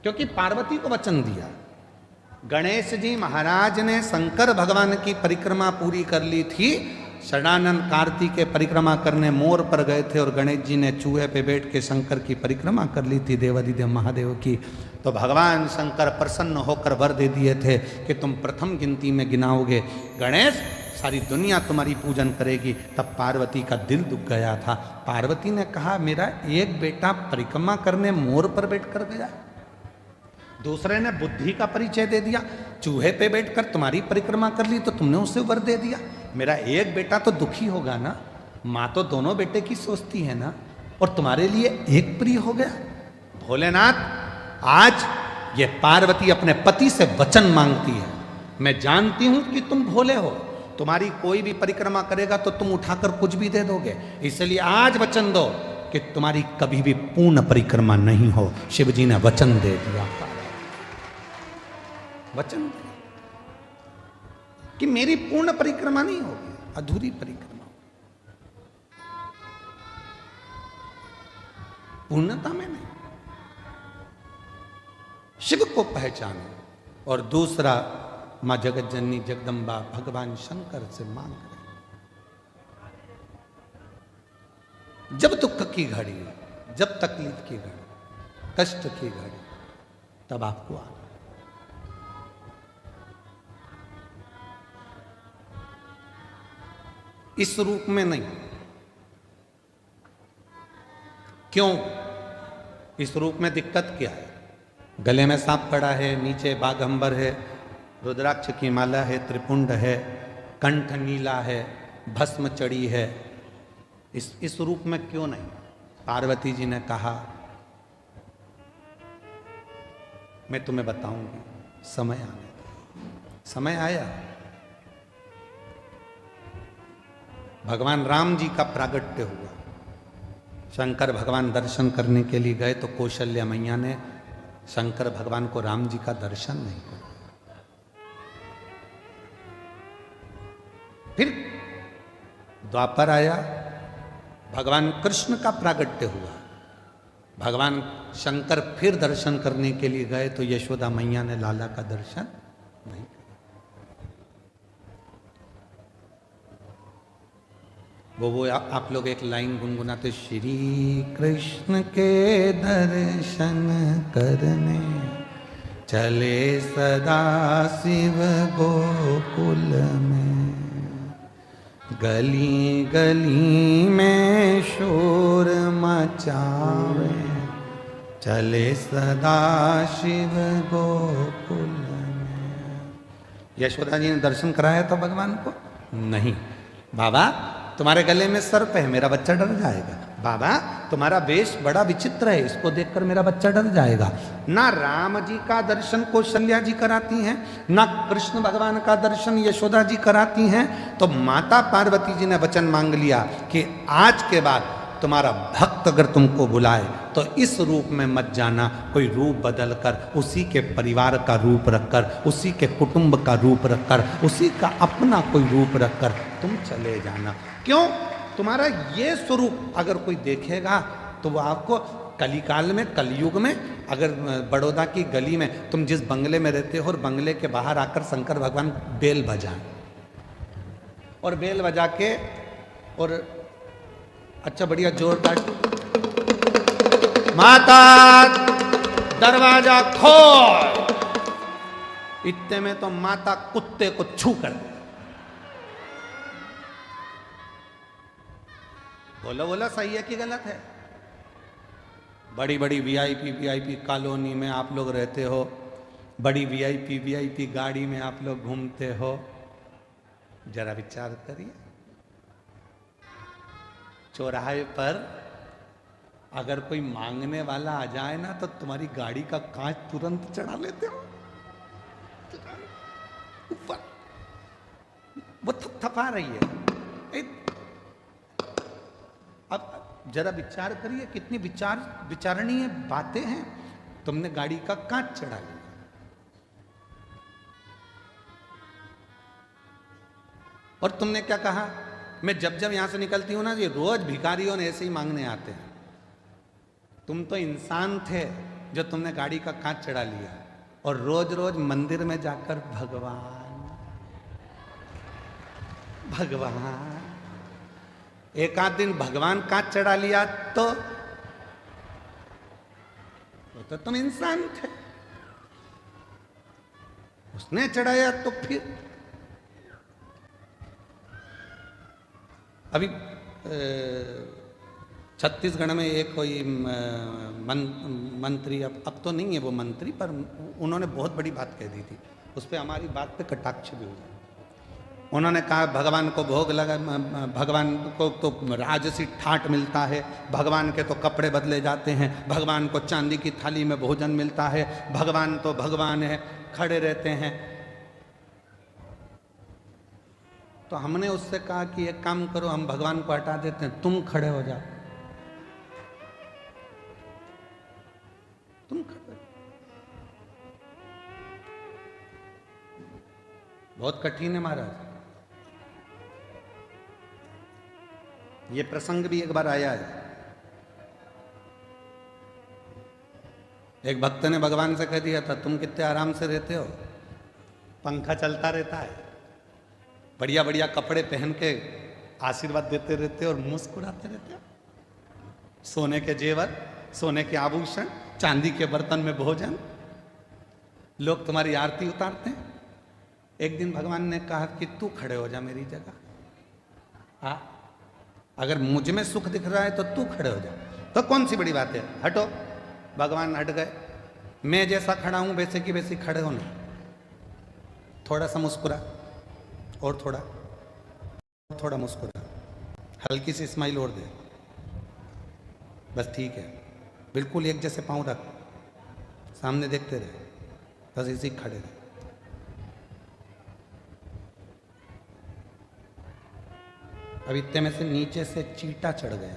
क्योंकि पार्वती को वचन दिया। गणेश जी महाराज ने शंकर भगवान की परिक्रमा पूरी कर ली थी। षडानंद कार्तिक के परिक्रमा करने मोर पर गए थे और गणेश जी ने चूहे पे बैठ के शंकर की परिक्रमा कर ली थी, देवादिदेव महादेव की। तो भगवान शंकर प्रसन्न होकर वर दे दिए थे कि तुम प्रथम गिनती में गिनाओगे गणेश, सारी दुनिया तुम्हारी पूजन करेगी। तब पार्वती का दिल दुख गया था। पार्वती ने कहा मेरा एक बेटा परिक्रमा करने मोर पर बैठ कर गया, दूसरे ने बुद्धि का परिचय दे दिया, चूहे पे बैठकर तुम्हारी परिक्रमा कर ली तो तुमने उसे वर दे दिया। मेरा एक बेटा तो दुखी होगा ना, माँ तो दोनों बेटे की सोचती है ना, और तुम्हारे लिए एक प्रिय हो गया। भोलेनाथ, आज ये पार्वती अपने पति से वचन मांगती है। मैं जानती हूं कि तुम भोले हो, तुम्हारी कोई भी परिक्रमा करेगा तो तुम उठाकर कुछ भी दे दोगे, इसलिए आज वचन दो कि तुम्हारी कभी भी पूर्ण परिक्रमा नहीं हो। शिव जी ने वचन दे दिया, वचन कि मेरी पूर्ण परिक्रमा नहीं होगी, अधूरी परिक्रमा, पूर्णता में नहीं। शिव को पहचानो। और दूसरा, मां जगत जननी जगदम्बा भगवान शंकर से मांग रहे, जब दुख की घड़ी, जब तकलीफ की घड़ी, कष्ट की घड़ी, तब आपको आना। इस रूप में नहीं। क्यों? इस रूप में दिक्कत क्या है? गले में सांप पड़ा है, नीचे बाघंबर है, रुद्राक्ष की माला है, त्रिपुंड है, कंठ नीला है, भस्म चढ़ी है। इस रूप में क्यों नहीं? पार्वती जी ने कहा मैं तुम्हें बताऊंगी, समय आने दो। समय आया। भगवान राम जी का प्रागट्य हुआ। शंकर भगवान दर्शन करने के लिए गए तो कौशल्या मैया ने शंकर भगवान को राम जी का दर्शन नहीं किया। फिर द्वापर आया, भगवान कृष्ण का प्रागट्य हुआ। भगवान शंकर फिर दर्शन करने के लिए गए तो यशोदा मैया ने लाला का दर्शन नहीं किया। वो आप लोग एक लाइन गुनगुनाते, श्री कृष्ण के दर्शन करने चले सदा शिव गोकुल में, गली गली में शोर मचावे चले सदा शिव गोकुल में। यशोदा जी ने दर्शन कराया था भगवान को? नहीं। बाबा तुम्हारे गले में सर्प है, मेरा बच्चा डर जाएगा। बाबा तुम्हारा वेश बड़ा विचित्र है, इसको देखकर मेरा बच्चा डर जाएगा। ना राम जी का दर्शन कौशल्या जी कराती हैं, ना कृष्ण भगवान का दर्शन यशोदा जी कराती हैं। तो माता पार्वती जी ने वचन मांग लिया कि आज के बाद तुम्हारा भक्त अगर तुमको बुलाए तो इस रूप में मत जाना, कोई रूप बदल कर, उसी के परिवार का रूप रखकर, उसी के कुटुंब का रूप रखकर, उसी का अपना कोई रूप रखकर तुम चले जाना। क्यों? तुम्हारा ये स्वरूप अगर कोई देखेगा तो वो आपको कलिकाल में, कलयुग में, अगर बड़ौदा की गली में तुम जिस बंगले में रहते हो और बंगले के बाहर आकर शंकर भगवान बेल बजाएं और बेल बजा के और अच्छा बढ़िया जोरदार, माता दरवाजा खोल, इतने में तो माता कुत्ते को छू कर दे। बोलो बोलो, सही है कि गलत है? बड़ी बड़ी वीआईपी कॉलोनी में आप लोग रहते हो, बड़ी वीआईपी गाड़ी में आप लोग घूमते हो, जरा विचार करिए, चौराहे पर अगर कोई मांगने वाला आ जाए ना तो तुम्हारी गाड़ी का कांच तुरंत चढ़ा लेते हो ऊपर, वो थपथपा रही है। अब जरा विचार करिए, कितनी विचारणीय बातें हैं। तुमने गाड़ी का कांच चढ़ा लिया, और तुमने क्या कहा, मैं जब जब यहां से निकलती हूं ना, ये रोज भिखारियों ने ऐसे ही मांगने आते हैं। तुम तो इंसान थे जो तुमने गाड़ी का कांच चढ़ा लिया और रोज रोज मंदिर में जाकर भगवान, एक आध दिन भगवान कांच चढ़ा लिया तो तुम इंसान थे, उसने चढ़ाया तो फिर अभी छत्तीसगढ़ में एक कोई मंत्री, अब तो नहीं है वो मंत्री, पर उन्होंने बहुत बड़ी बात कह दी थी, उस पर हमारी बात पे कटाक्ष भी हुआ। उन्होंने कहा भगवान को भोग लगा, भगवान को तो राजसी ठाट मिलता है, भगवान के तो कपड़े बदले जाते हैं, भगवान को चांदी की थाली में भोजन मिलता है, भगवान तो भगवान है, खड़े रहते हैं। तो हमने उससे कहा कि एक काम करो, हम भगवान को हटा देते हैं, तुम खड़े हो जाओ, तुम खड़े। बहुत कठिन है महाराज। ये प्रसंग भी एक बार आया है। एक भक्त ने भगवान से कह दिया था, तुम कितने आराम से रहते हो, पंखा चलता रहता है, बढ़िया बढ़िया कपड़े पहन के आशीर्वाद देते रहते हो और मुस्कुराते रहते हो, सोने के जेवर, सोने के आभूषण, चांदी के बर्तन में भोजन, लोग तुम्हारी आरती उतारते हैं। एक दिन भगवान ने कहा कि तू खड़े हो जा मेरी जगह, हाँ, अगर मुझ में सुख दिख रहा है तो तू खड़े हो जा, तो कौन सी बड़ी बात है, हटो। भगवान हट गए। मैं जैसा खड़ा हूं वैसे की वैसी खड़े हो ना, थोड़ा सा मुस्कुरा, और थोड़ा मुस्कुरा, हल्की सी स्माइल और दे, बस ठीक है, बिल्कुल एक जैसे पांव रख, सामने देखते रहे, बस इसी खड़े रहे। अब इतने में से नीचे से चींटा चढ़ गया,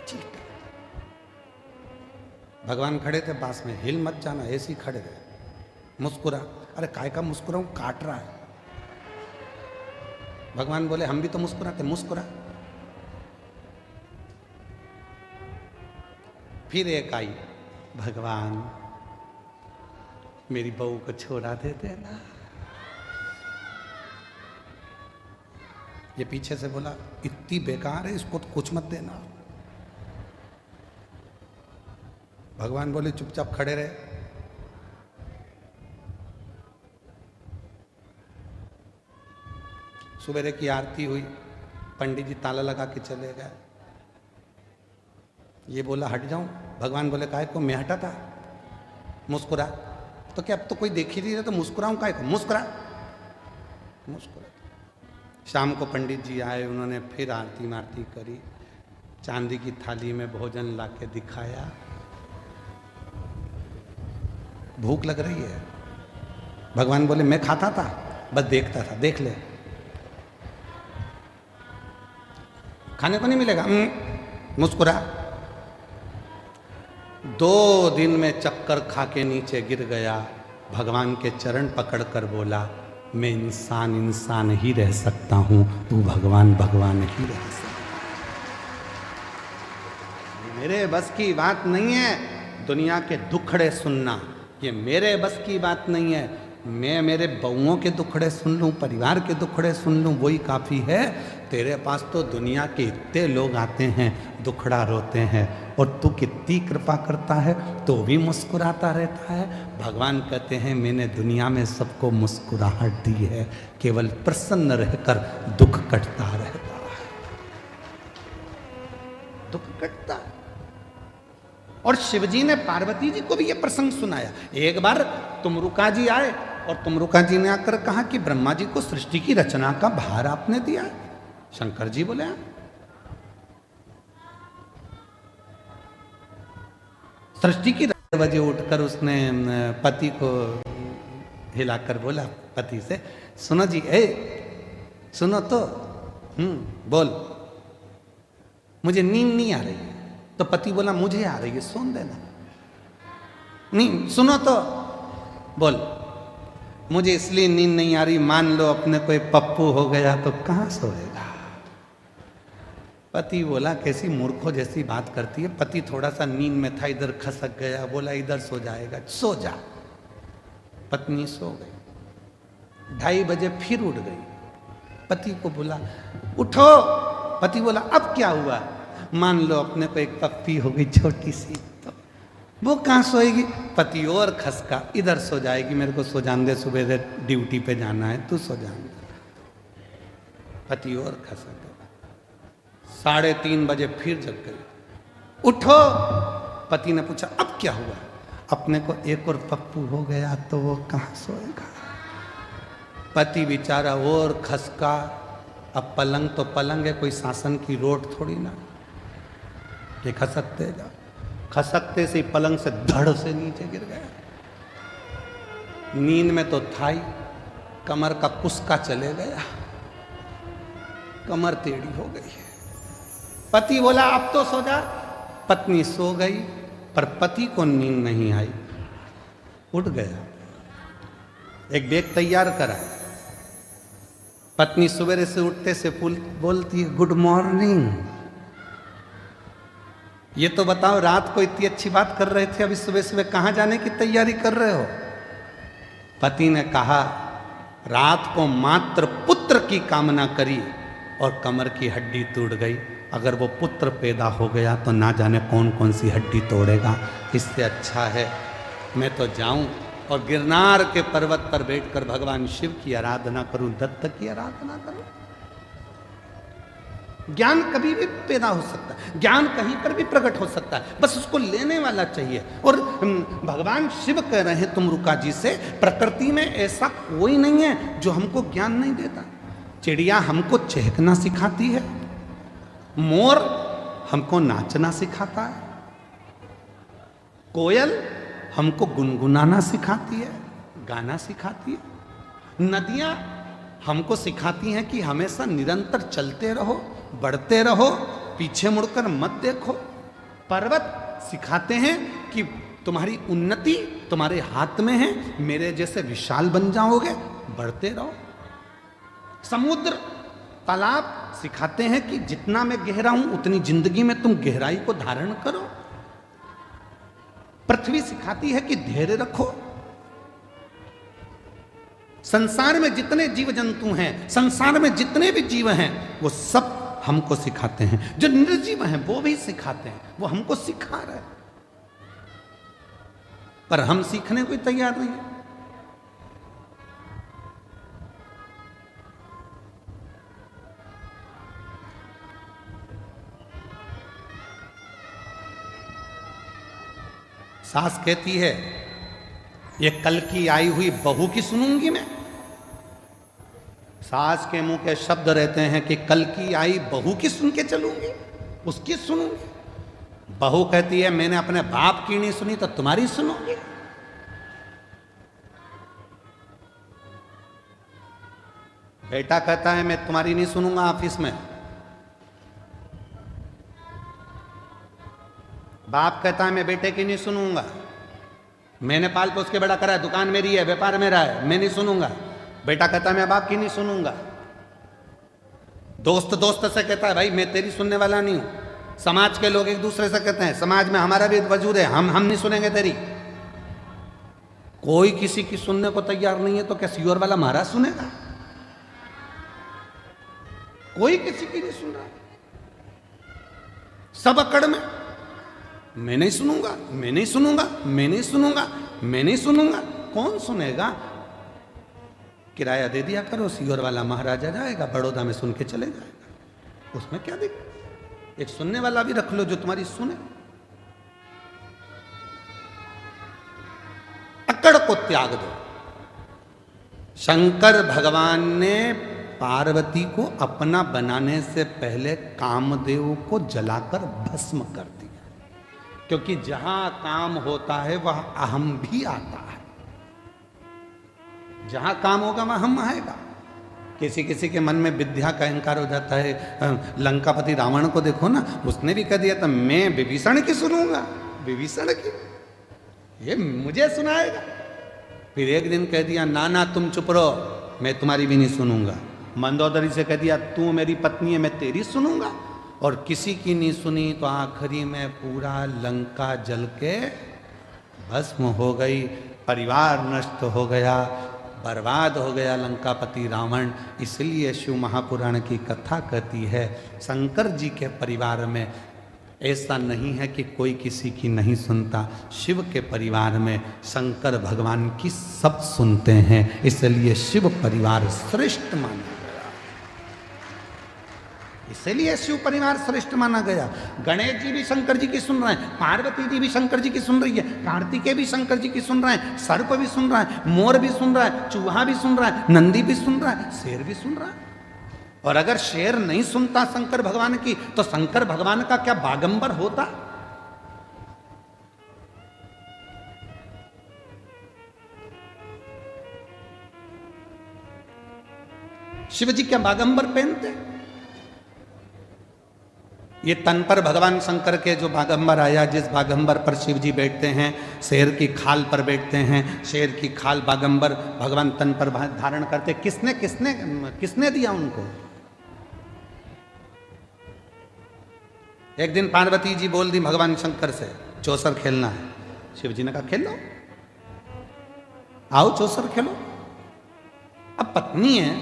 चींटा। भगवान खड़े थे पास में, हिल मत जाना, ऐसे ही खड़े रहे, मुस्कुरा। अरे काय का मुस्कुराऊं, काट रहा है। भगवान बोले हम भी तो मुस्कुराते, मुस्कुरा। फिर एक आई, भगवान मेरी बहू को छोड़ा दे देना। ये पीछे से बोला इतनी बेकार है, इसको तो कुछ मत देना। भगवान बोले चुपचाप खड़े रहे। सुबेरे की आरती हुई, पंडित जी ताला लगा के चले गए। ये बोला हट जाऊं, भगवान बोले काहे को, मैं हटा था, मुस्कुरा। तो क्या अब तो कोई देख ही नहीं रहा, तो मुस्कुराऊं काहे को, मुस्कुरा। शाम को पंडित जी आए, उन्होंने फिर आरती मारती करी, चांदी की थाली में भोजन लाके दिखाया। भूख लग रही है, भगवान बोले मैं खाता था, बस देखता था, देख ले, खाने को नहीं मिलेगा, मुस्कुरा। 2 दिन में चक्कर खा के नीचे गिर गया, भगवान के चरण पकड़कर बोला मैं इंसान ही रह सकता हूं, तू भगवान ही रह सकता। मेरे बस की बात नहीं है दुनिया के दुखड़े सुनना, ये मेरे बस की बात नहीं है। मैं मेरे बहुओं के दुखड़े सुन लूँ, परिवार के दुखड़े सुन लूँ, वही काफ़ी है। तेरे पास तो दुनिया के इतने लोग आते हैं, दुखड़ा रोते हैं, और तू कितनी कृपा करता है तो भी मुस्कुराता रहता है। भगवान कहते हैं मैंने दुनिया में सबको मुस्कुराहट दी है, केवल प्रसन्न रहकर दुख कटता रहता है, दुख कटता है। और शिवजी ने पार्वती जी को भी यह प्रसंग सुनाया। एक बार तुमरुका जी आए और तुमरुका जी ने आकर कहा कि ब्रह्मा जी को सृष्टि की रचना का भार आपने दिया। शंकर जी बोले सृष्टि की बजे उठकर उसने पति को हिलाकर बोला पति से, सुनो जी, सुनो तो, बोल, मुझे नींद नहीं आ रही है। तो पति बोला मुझे आ रही है, सोन देना। नहीं, सुनो तो, बोल, मुझे इसलिए नींद नहीं आ रही, मान लो अपने कोई पप्पू हो गया तो कहां सोएगा। पति बोला कैसी मूर्खों जैसी बात करती है। पति थोड़ा सा नींद में था, इधर खसक गया, बोला इधर सो जाएगा, सो जा। पत्नी सो गई। 2:30 बजे फिर उठ गई, पति को बोला उठो। पति बोला अब क्या हुआ। मान लो अपने को एक पप्पी हो गई छोटी सी, तो वो कहाँ सोएगी। पति और खसका, इधर सो जाएगी, मेरे को सो जान दे, सुबह से ड्यूटी पे जाना है, तू सो जान दे। पति और खसक गया। 3:30 बजे फिर जग गई, उठो। पति ने पूछा अब क्या हुआ। अपने को एक और पप्पू हो गया तो वो कहाँ सोएगा। पति बेचारा और खसका। अब पलंग तो पलंग है, कोई शासन की रोड थोड़ी ना कि खसकते जा। खसकते से पलंग से धड़ से नीचे गिर गया। नींद में तो था ही, कमर का कुस्का चले गया, कमर टेढ़ी हो गई। पति बोला अब तो सो जा। पत्नी सो गई, पर पति को नींद नहीं आई, उठ गया। एक बैग तैयार करा। पत्नी सवेरे से उठते से बोलती है गुड मॉर्निंग। ये तो बताओ रात को इतनी अच्छी बात कर रहे थे, अभी सुबह सुबह कहाँ जाने की तैयारी कर रहे हो। पति ने कहा रात को मात्र पुत्र की कामना करी और कमर की हड्डी टूट गई। अगर वो पुत्र पैदा हो गया तो ना जाने कौन कौन सी हड्डी तोड़ेगा। इससे अच्छा है मैं तो जाऊं और गिरनार के पर्वत पर बैठकर भगवान शिव की आराधना करूं, दत्त की आराधना करूं। ज्ञान कभी भी पैदा हो सकता है, ज्ञान कहीं पर भी प्रकट हो सकता है, बस उसको लेने वाला चाहिए। और भगवान शिव कह रहे हैं तुमरुका जी से, प्रकृति में ऐसा कोई नहीं है जो हमको ज्ञान नहीं देता। चिड़िया हमको चहकना सिखाती है, मोर हमको नाचना सिखाता है, कोयल हमको गुनगुनाना सिखाती है, गाना सिखाती है, नदियां हमको सिखाती हैं कि हमेशा निरंतर चलते रहो, बढ़ते रहो, पीछे मुड़कर मत देखो। पर्वत सिखाते हैं कि तुम्हारी उन्नति तुम्हारे हाथ में है, मेरे जैसे विशाल बन जाओगे, बढ़ते रहो। समुद्र तालाब सिखाते हैं कि जितना मैं गहरा हूं उतनी जिंदगी में तुम गहराई को धारण करो। पृथ्वी सिखाती है कि धैर्य रखो। संसार में जितने जीव जंतु हैं, संसार में जितने भी जीव हैं, वो सब हमको सिखाते हैं। जो निर्जीव हैं वो भी सिखाते हैं, वो हमको सिखा रहे हैं, पर हम सीखने को तैयार नहीं है। सास कहती है ये कल की आई हुई बहू की सुनूंगी मैं। सास के मुंह के शब्द रहते हैं कि कल की आई बहू की सुन के चलूंगी, उसकी सुनूंगी। बहू कहती है मैंने अपने बाप की नहीं सुनी तो तुम्हारी सुनूंगी। बेटा कहता है मैं तुम्हारी नहीं सुनूंगा ऑफिस में। बाप कहता है मैं बेटे की नहीं सुनूंगा, मैंने पाल पोस के बड़ा करा है, दुकान मेरी है, व्यापार मेरा है, मैं नहीं सुनूंगा। बेटा कहता है मैं बाप की नहीं सुनूंगा। दोस्त दोस्त से कहता है भाई मैं तेरी सुनने वाला नहीं हूं। समाज के लोग एक दूसरे से कहते हैं समाज में हमारा भी वजूद है, हम नहीं सुनेंगे तेरी। कोई किसी की सुनने को तैयार नहीं है तो क्या सियोर वाला महाराज सुनेगा? कोई किसी की नहीं सुन रहा, सब अकड़ में मैं नहीं सुनूंगा, मैं नहीं सुनूंगा, मैं नहीं सुनूंगा, मैं नहीं सुनूंगा। कौन सुनेगा? किराया दे दिया करो, सियोर वाला महाराजा जाएगा, बड़ौदा में सुन के चले जाएगा, उसमें क्या दिक्कत? एक सुनने वाला भी रख लो जो तुम्हारी सुने। अकड़ को त्याग दो। शंकर भगवान ने पार्वती को अपना बनाने से पहले कामदेव को जलाकर भस्म कर दिया, क्योंकि जहां काम होता है वह अहम भी आता है। जहां काम होगा वहां हम आएगा। किसी किसी के मन में विद्या का अहंकार हो जाता है। लंकापति रावण को देखो ना, उसने भी कह दिया था मैं विभीषण की सुनूंगा, विभीषण की, ये मुझे सुनाएगा। फिर एक दिन कह दिया ना ना तुम चुप रहो, मैं तुम्हारी भी नहीं सुनूंगा। मंदोदरी से कह दिया तू मेरी पत्नी है, मैं तेरी सुनूंगा। और किसी की नहीं सुनी तो आखिरी में पूरा लंका जल के भस्म हो गई, परिवार नष्ट हो गया, बर्बाद हो गया लंकापति रावण। इसलिए शिव महापुराण की कथा कहती है शंकर जी के परिवार में ऐसा नहीं है कि कोई किसी की नहीं सुनता। शिव के परिवार में शंकर भगवान की सब सुनते हैं, इसलिए शिव परिवार श्रेष्ठ माना गया। इसलिए शिव परिवार श्रेष्ठ माना गया। गणेश जी भी शंकर जी की सुन रहे हैं, पार्वती जी भी शंकर जी की सुन रही है, कार्तिकेय भी शंकर जी की सुन रहे हैं, सर्प भी सुन रहा है, मोर भी सुन रहा है, चूहा भी सुन रहा है, नंदी भी सुन रहा है, शेर भी सुन रहा है। और अगर शेर नहीं सुनता शंकर भगवान की तो शंकर भगवान का क्या बागंबर होता? शिव जी क्या बागंबर पहनते? ये तन पर भगवान शंकर के जो बागंबर आया, जिस बागंबर पर शिव जी बैठते हैं, शेर की खाल पर बैठते हैं, शेर की खाल बागंबर भगवान तन पर धारण करते। किसने किसने किसने दिया उनको? एक दिन पार्वती जी बोल दी भगवान शंकर से चौसर खेलना है। शिव जी ने कहा खेल लो, आओ चौसर खेलो। अब पत्नी है,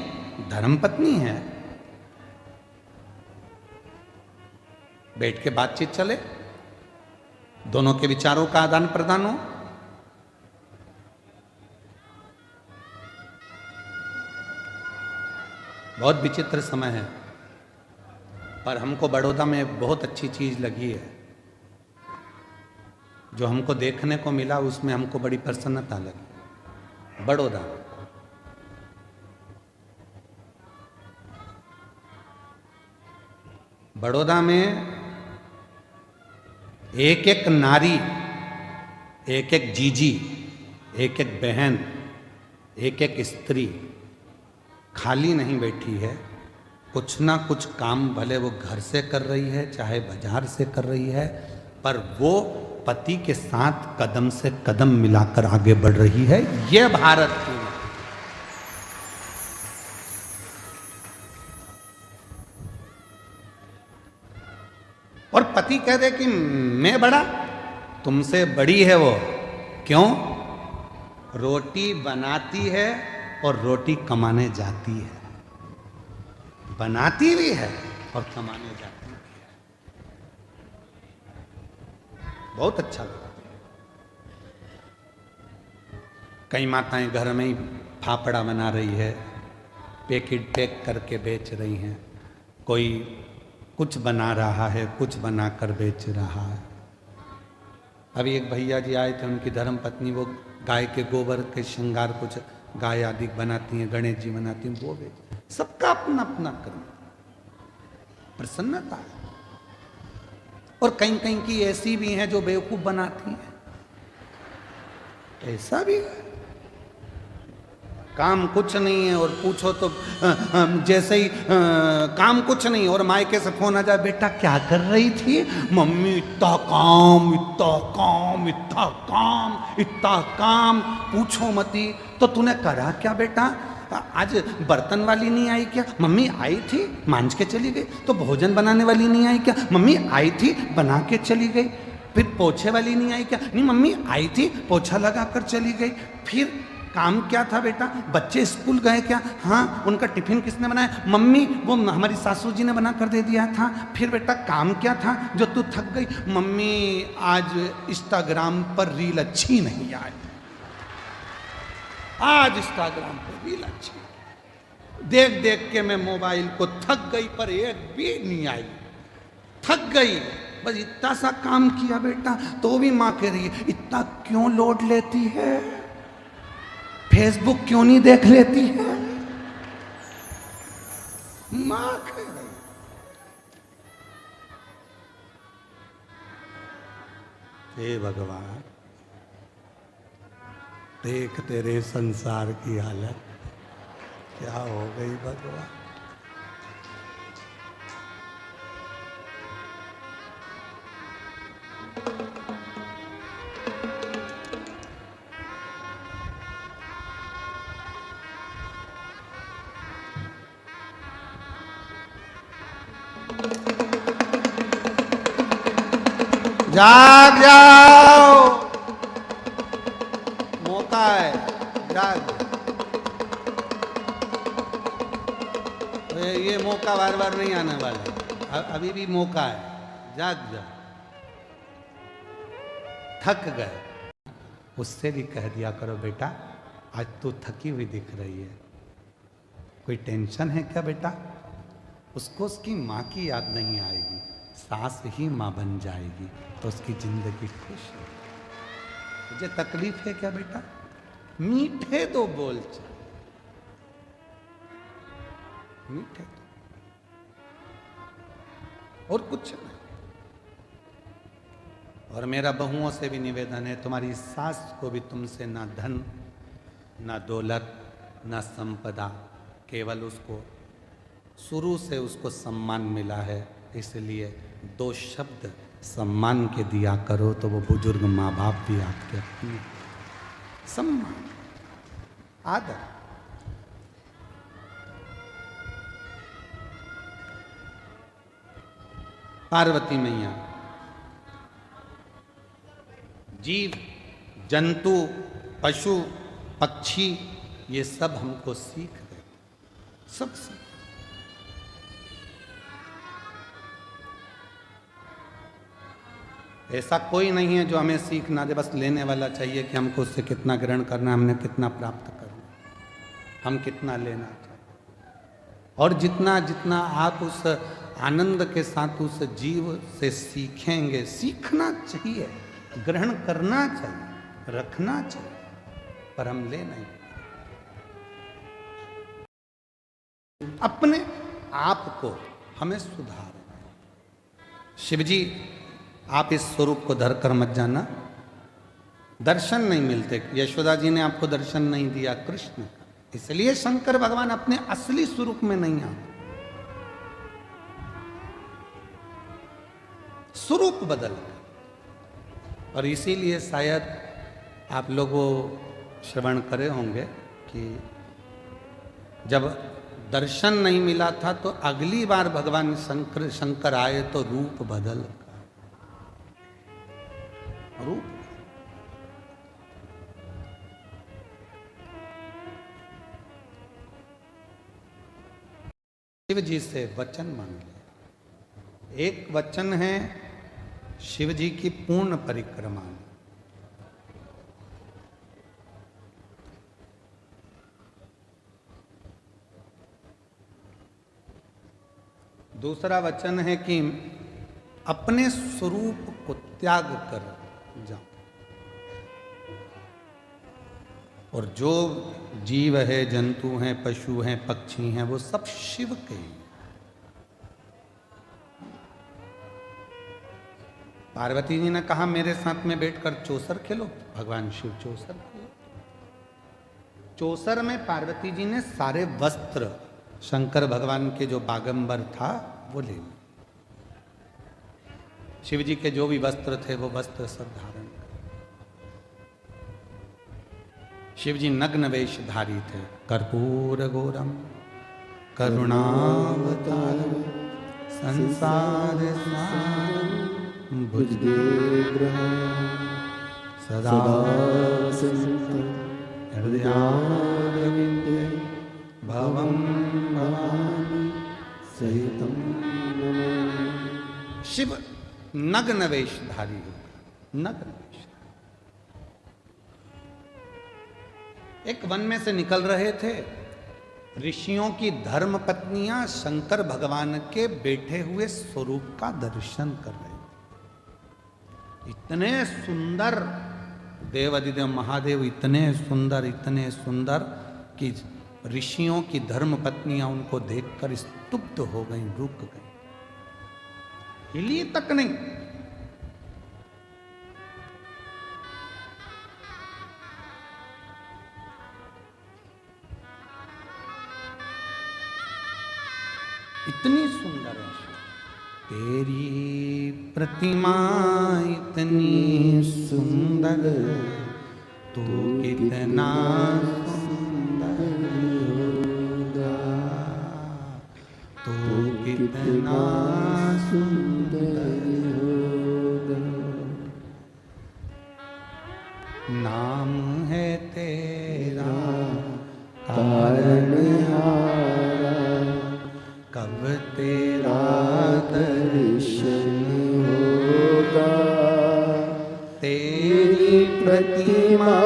धर्म पत्नी है, बैठ के बातचीत चले, दोनों के विचारों का आदान प्रदान हो। बहुत विचित्र समय है, पर हमको बड़ौदा में बहुत अच्छी चीज लगी है। जो हमको देखने को मिला उसमें हमको बड़ी प्रसन्नता लगी। बड़ौदा बड़ौदा में एक एक नारी, एक एक जीजी, एक एक बहन, एक एक स्त्री खाली नहीं बैठी है। कुछ ना कुछ काम भले वो घर से कर रही है चाहे बाजार से कर रही है, पर वो पति के साथ कदम से कदम मिलाकर आगे बढ़ रही है। ये भारत की है। और पति कह दे कि मैं बड़ा, तुमसे बड़ी है वो। क्यों? रोटी बनाती है और रोटी कमाने जाती है। बनाती भी है और कमाने जाती भी है। बहुत अच्छा लगा। कई माताएं घर में ही फाफड़ा बना रही है, पैकेट पैक करके बेच रही हैं। कोई कुछ बना रहा है, कुछ बनाकर बेच रहा है। अभी एक भैया जी आए थे, उनकी धर्म पत्नी वो गाय के गोबर के श्रृंगार कुछ गाय आदि बनाती हैं, गणेश जी बनाती हैं, वो बेच। सबका अपना अपना कर्म, प्रसन्नता है। और कहीं कहीं की ऐसी भी हैं जो बेवकूफ बनाती हैं, ऐसा भी है। काम कुछ नहीं है और पूछो तो जैसे ही काम कुछ नहीं, और मायके से फोन आ जाए, बेटा क्या कर रही थी? मम्मी इतना काम, इतना काम, इतना काम, इतना काम, पूछो मती। तो तूने करा क्या बेटा? आज बर्तन वाली नहीं आई क्या? मम्मी आई थी, मांझ के चली गई। तो भोजन बनाने वाली नहीं आई क्या? मम्मी आई थी, बना के चली गई। फिर पोछे वाली नहीं आई क्या? नहीं मम्मी आई थी, पोछा लगा कर चली गई। फिर काम क्या था बेटा? बच्चे स्कूल गए क्या? हाँ। उनका टिफिन किसने बनाया? मम्मी, वो हमारी सासू जी ने बना कर दे दिया था। फिर बेटा काम क्या था जो तू थक गई? मम्मी, आज इंस्टाग्राम पर रील अच्छी नहीं आई, आज इंस्टाग्राम पर रील अच्छी देख देख के मैं मोबाइल को थक गई, पर एक भी नहीं आई। थक गई, बस इतना सा काम किया बेटा। तो भी माँ कह रही है, इतना क्यों लोड लेती है? फेसबुक क्यों नहीं देख लेती है? माँ कह रही। हे भगवान, देख तेरे संसार की हालत क्या हो गई भगवान। जाग जाओ, मौका है, जाग। ये मौका बार बार नहीं आने वाला, अभी भी मौका है, जाग जाओ। थक गए, उससे भी कह दिया करो, बेटा आज तू थकी हुई दिख रही है, कोई टेंशन है क्या बेटा? उसको उसकी माँ की याद नहीं आएगी, सास ही माँ बन जाएगी तो उसकी जिंदगी खुश है। मुझे तकलीफ है क्या बेटा? मीठे दो बोल चल, मीठे दो, और कुछ नहीं। और मेरा बहुओं से भी निवेदन है, तुम्हारी सास को भी तुमसे ना धन, ना दौलत, ना संपदा, केवल उसको शुरू से उसको सम्मान मिला है, इसलिए दो शब्द सम्मान के दिया करो तो वो बुजुर्ग माँ बाप भी आपके अपने। सम्मान, आदर। पार्वती मैया जीव जंतु पशु पक्षी ये सब हमको सीख रहे, सब सीख। ऐसा कोई नहीं है जो हमें सीख ना दे, बस लेने वाला चाहिए कि हमको उससे कितना ग्रहण करना, हमने कितना प्राप्त करना, हम कितना लेना चाहिए। और जितना जितना आप उस आनंद के साथ उस जीव से सीखेंगे, सीखना चाहिए, ग्रहण करना चाहिए, रखना चाहिए, पर हम ले नहीं। अपने आप को हमें सुधारना। शिवजी, आप इस स्वरूप को धरकर मत जाना, दर्शन नहीं मिलते। यशोदा जी ने आपको दर्शन नहीं दिया कृष्ण का, इसलिए शंकर भगवान अपने असली स्वरूप में नहीं आते, स्वरूप बदल गए। और इसीलिए शायद आप लोगों श्रवण करे होंगे कि जब दर्शन नहीं मिला था तो अगली बार भगवान शंकर आए तो रूप बदल गया। रूप शिव जी से वचन मांग लिया। एक वचन है शिव जी की पूर्ण परिक्रमा में, दूसरा वचन है कि अपने स्वरूप को त्याग कर जाओ। और जो जीव है, जंतु हैं, पशु हैं, पक्षी हैं, वो सब शिव के हैं। पार्वती जी ने कहा मेरे साथ में बैठकर चौसर खेलो, भगवान शिव चौसर खेलो। चौसर में पार्वती जी ने सारे वस्त्र शंकर भगवान के जो बागंबर था वो ले लिए। शिव जी के जो भी वस्त्र थे वो वस्त्र सब धारण कर। शिव जी नग्न वेशधारी थे। कर्पूर गौरम करुणावतारम संसार सारम भुजगेन्द्रम सदा हृदयारविंदे भवं भवामि सहितं नमामि। शिव नग्न वेशधारी हो, नग्न वेश। एक वन में से निकल रहे थे, ऋषियों की धर्म पत्नियां शंकर भगवान के बैठे हुए स्वरूप का दर्शन कर रहे थे। इतने सुंदर देवादिदेव महादेव, इतने सुंदर कि ऋषियों की धर्म पत्नियां उनको देखकर स्तुप्त हो गई, रुक गई, हिली तक नहीं। इतनी सुंदर है तेरी प्रतिमा, इतनी सुंदर, तू कितना सुंदर होगा, तू कितना सुंदर होगा। नाम है तेरा तारणहारा, कब तेरा दर्शन होगा। तेरी प्रतिमा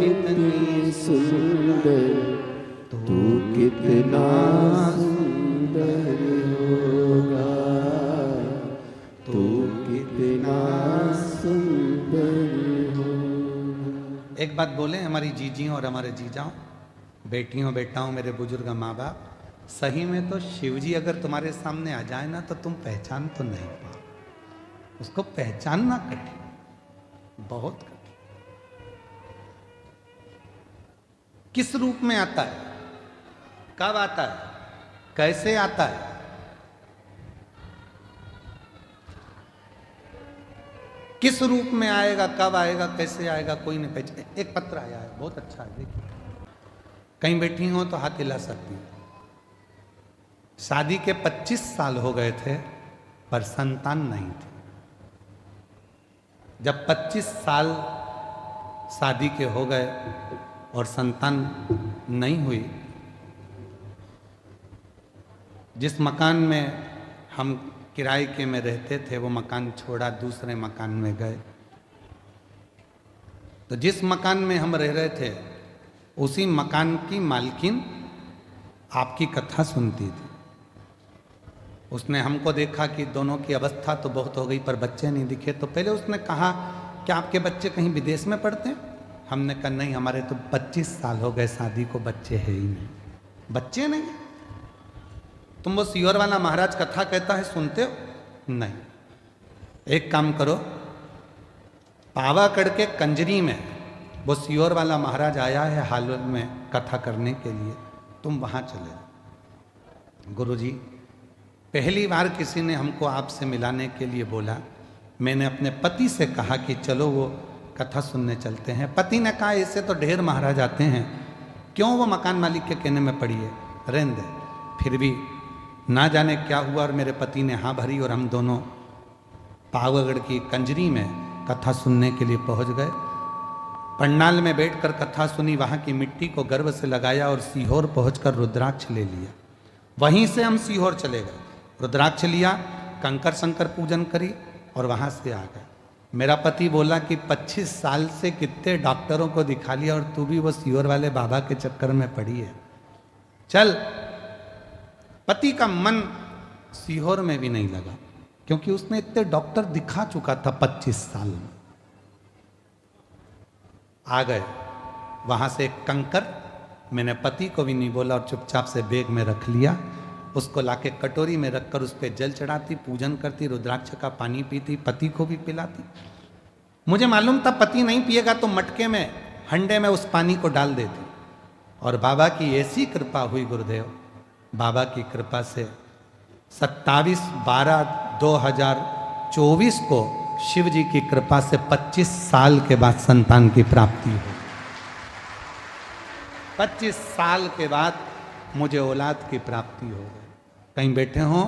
इतनी सुंदर, तू कितना सुंदर होगा, तू कितना सुंदर होगा। एक बात बोले हमारी जीजियों और हमारे जीजाओं, बेटियों बेटाओं, मेरे बुजुर्ग माँ बाप, सही में तो शिवजी अगर तुम्हारे सामने आ जाए ना तो तुम पहचान तो नहीं पाओ। उसको पहचानना कठिन, बहुत कठिन। किस रूप में आता है, कब आता है, कैसे आता है, किस रूप में आएगा, कब आएगा, कैसे आएगा, कोई नहीं पहचान। एक पत्र आया है, बहुत अच्छा है, देखिए। कहीं बैठी हो तो हाथ हिला सकती है। शादी के 25 साल हो गए थे पर संतान नहीं थी। जब 25 साल शादी के हो गए और संतान नहीं हुई, जिस मकान में हम किराए के में रहते थे वो मकान छोड़ा, दूसरे मकान में गए। तो जिस मकान में हम रह रहे थे उसी मकान की मालकिन आपकी कथा सुनती थी। उसने हमको देखा कि दोनों की अवस्था तो बहुत हो गई पर बच्चे नहीं दिखे, तो पहले उसने कहा कि आपके बच्चे कहीं विदेश में पढ़ते हैं? हमने कहा नहीं, हमारे तो 25 साल हो गए शादी को, बच्चे है ही नहीं। बच्चे नहीं? तुम वो सियोर वाला महाराज कथा कहता है सुनते हो? नहीं। एक काम करो, पावागढ़ के कंजरी में वो सियोर वाला महाराज आया है हाल में कथा करने के लिए, तुम वहां चले जाओ। गुरुजी, पहली बार किसी ने हमको आपसे मिलाने के लिए बोला। मैंने अपने पति से कहा कि चलो वो कथा सुनने चलते हैं। पति ने कहा इससे तो ढेर महाराज आते हैं, क्यों वो मकान मालिक के कहने में पड़ी है, रहने दे। फिर भी ना जाने क्या हुआ और मेरे पति ने हाँ भरी और हम दोनों पावागढ़ की कंजरी में कथा सुनने के लिए पहुंच गए। पंडाल में बैठकर कथा सुनी, वहाँ की मिट्टी को गर्व से लगाया और सीहोर पहुंचकर रुद्राक्ष ले लिया। वहीं से हम सीहोर चले गए, रुद्राक्ष लिया, कंकर शंकर पूजन करी और वहां से आ गए। मेरा पति बोला कि 25 साल से कितने डॉक्टरों को दिखा लिया और तू भी वो सीहोर वाले बाबा के चक्कर में पड़ी है, चल। पति का मन सीहोर में भी नहीं लगा क्योंकि उसने इतने डॉक्टर दिखा चुका था 25 साल में। आ गए वहां से एक कंकर, मैंने पति को भी नहीं बोला और चुपचाप से बैग में रख लिया। उसको लाके कटोरी में रखकर उस पर जल चढ़ाती, पूजन करती, रुद्राक्ष का पानी पीती, पति को भी पिलाती। मुझे मालूम था पति नहीं पिएगा तो मटके में, हंडे में उस पानी को डाल देती। और बाबा की ऐसी कृपा हुई गुरुदेव, बाबा की कृपा से 27/12/2024 को शिव जी की कृपा से 25 साल के बाद संतान की प्राप्ति हुई। 25 साल के बाद मुझे औलाद की प्राप्ति हो गई। कहीं बैठे हों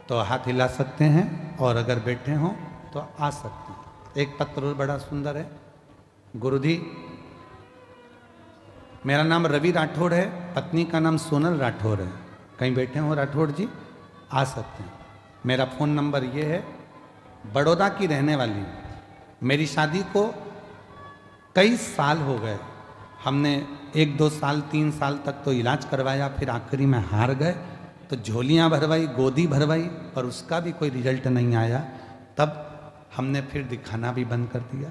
तो हाथ हिला सकते हैं, और अगर बैठे हों तो आ सकते हैं। एक पत्र बड़ा सुंदर है। गुरुजी, मेरा नाम रवि राठौड़ है, पत्नी का नाम सोनल राठौड़ है। कहीं बैठे हो राठौड़ जी, आ सकते हैं। मेरा फ़ोन नंबर ये है। बड़ौदा की रहने वाली हूँ। मेरी शादी को कई साल हो गए। हमने 1-2 साल 3 साल तक तो इलाज करवाया, फिर आखिरी में हार गए तो झोलियाँ भरवाई, गोदी भरवाई, पर उसका भी कोई रिजल्ट नहीं आया। तब हमने फिर दिखाना भी बंद कर दिया।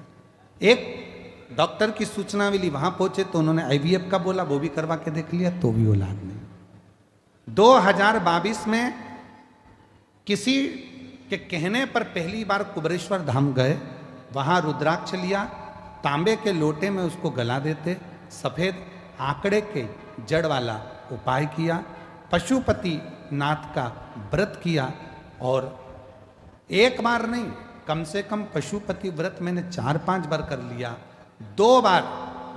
एक डॉक्टर की सूचना मिली, वहाँ पहुँचे तो उन्होंने IVF का बोला, वो भी करवा के देख लिया तो भी औलाद नहीं। 2022 में किसी के कहने पर पहली बार कुबरेश्वर धाम गए। वहाँ रुद्राक्ष लिया, तांबे के लोटे में उसको गला देते, सफ़ेद आंकड़े के जड़ वाला उपाय किया, पशुपति नाथ का व्रत किया, और एक बार नहीं, कम से कम पशुपति व्रत मैंने 4-5 बार कर लिया। 2 बार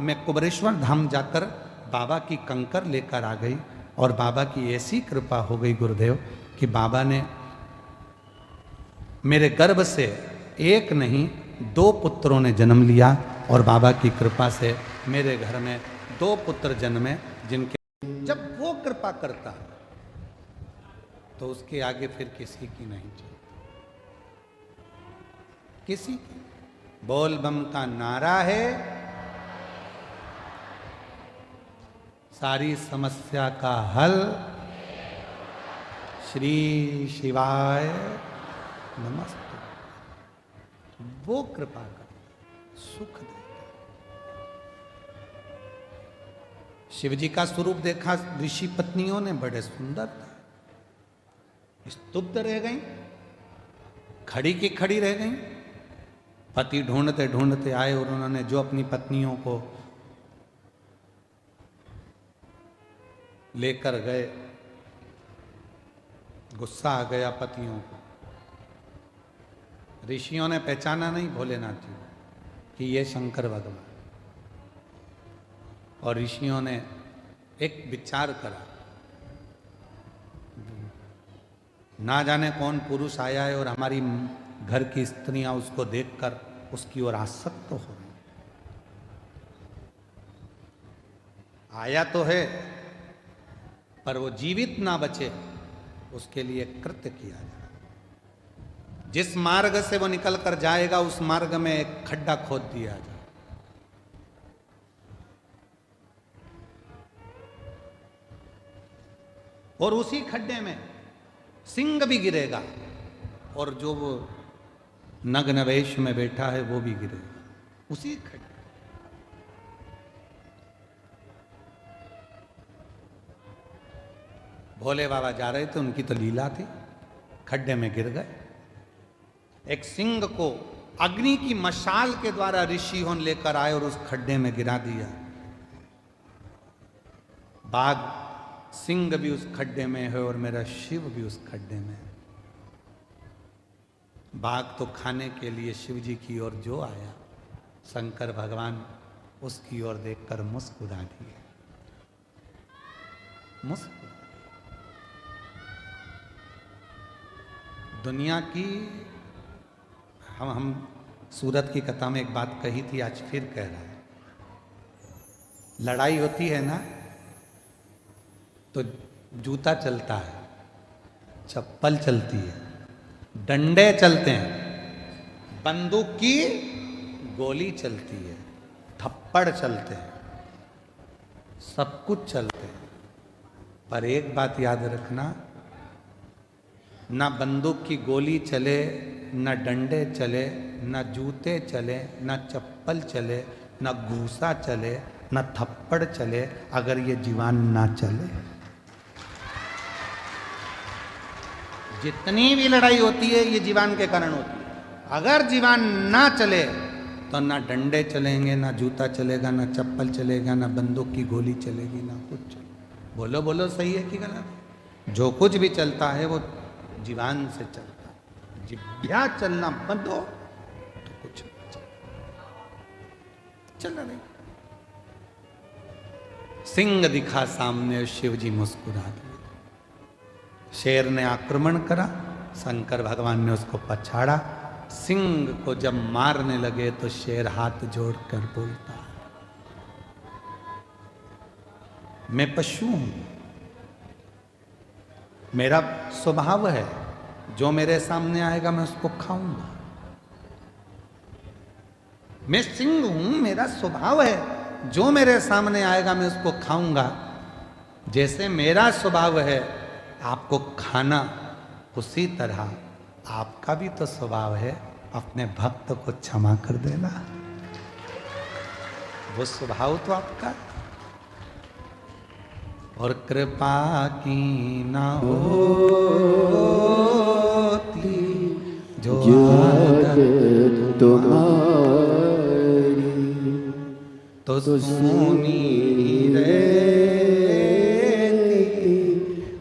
मैं कुबरेश्वर धाम जाकर बाबा की कंकर लेकर आ गई, और बाबा की ऐसी कृपा हो गई गुरुदेव कि बाबा ने मेरे गर्भ से एक नहीं 2 पुत्रों ने जन्म लिया, और बाबा की कृपा से मेरे घर में 2 पुत्र जन्मे, जिनके जब वो कृपा करता तो उसके आगे फिर किसी की नहीं चलती, किसी की। बोल बम का नारा है, सारी समस्या का हल, श्री शिवाय नमस्ते। वो कृपा कर सुख देता। शिव जी का स्वरूप देखा ऋषि पत्नियों ने, बड़े सुंदर था। स्तुब्ध रह गई, खड़ी की खड़ी रह गई। पति ढूंढते ढूंढते आए, और उन्होंने जो अपनी पत्नियों को लेकर गए, गुस्सा आ गया पतियों को। ऋषियों ने पहचाना नहीं भोलेनाथ जी कि ये शंकर भगवान। और ऋषियों ने एक विचार करा, ना जाने कौन पुरुष आया है, और हमारी घर की स्त्रियां उसको देखकर उसकी ओर आसक्त हो रही। आया तो है, पर वो जीवित ना बचे, उसके लिए कृत्य किया जाए। जिस मार्ग से वो निकल कर जाएगा, उस मार्ग में एक खड्डा खोद दिया जाए। और उसी खड्डे में सिंह भी गिरेगा, और जो वो नग्न वेश में बैठा है वो भी गिरेगा उसी खड्डे। भोले बाबा जा रहे थे, उनकी तो लीला थी, खड्डे में गिर गए। एक सिंह को अग्नि की मशाल के द्वारा ऋषियों लेकर आए और उस खड्डे में गिरा दिया। बाघ सिंह भी उस खड्डे में है, और मेरा शिव भी उस खड्डे में है। बाघ तो खाने के लिए शिव जी की ओर जो आया, शंकर भगवान उसकी ओर देखकर मुस्कुरा दिए। मुस्कुरा। दुनिया की हम सूरत की कथा में एक बात कही थी, आज फिर कह रहा है। लड़ाई होती है ना, तो जूता चलता है, चप्पल चलती है, डंडे चलते हैं, बंदूक की गोली चलती है, थप्पड़ चलते हैं, सब कुछ चलते हैं। पर एक बात याद रखना, ना बंदूक की गोली चले, ना डंडे चले, ना जूते चले, ना चप्पल चले, ना घूसा चले, ना थप्पड़ चले, अगर ये जीवान ना चले। जितनी भी लड़ाई होती है ये जीवान के कारण होती है। अगर जीवान ना चले तो ना डंडे चलेंगे, ना जूता चलेगा, ना चप्पल चलेगा, ना बंदूक की गोली चलेगी, ना कुछ चलेगा। बोलो बोलो, सही है कि गलत? जो कुछ भी चलता है वो जीवान से चलता है। जिभ्या चलना बंद हो तो कुछ नहीं चलना नहीं। सिंह दिखा सामने, शिव जी मुस्कुरा दिए। शेर ने आक्रमण करा, शंकर भगवान ने उसको पछाड़ा। सिंह को जब मारने लगे तो शेर हाथ जोड़कर बोलता, मैं पशु हूं, मेरा स्वभाव है, जो मेरे सामने आएगा मैं उसको खाऊंगा। मैं सिंह हूं, मेरा स्वभाव है, जो मेरे सामने आएगा मैं उसको खाऊंगा। जैसे मेरा स्वभाव है आपको खाना, उसी तरह आपका भी तो स्वभाव है अपने भक्त को क्षमा कर देना। वो स्वभाव तो आपका। और कृपा की ना होती जो आदत तुम्हारी, तो सुनी रहती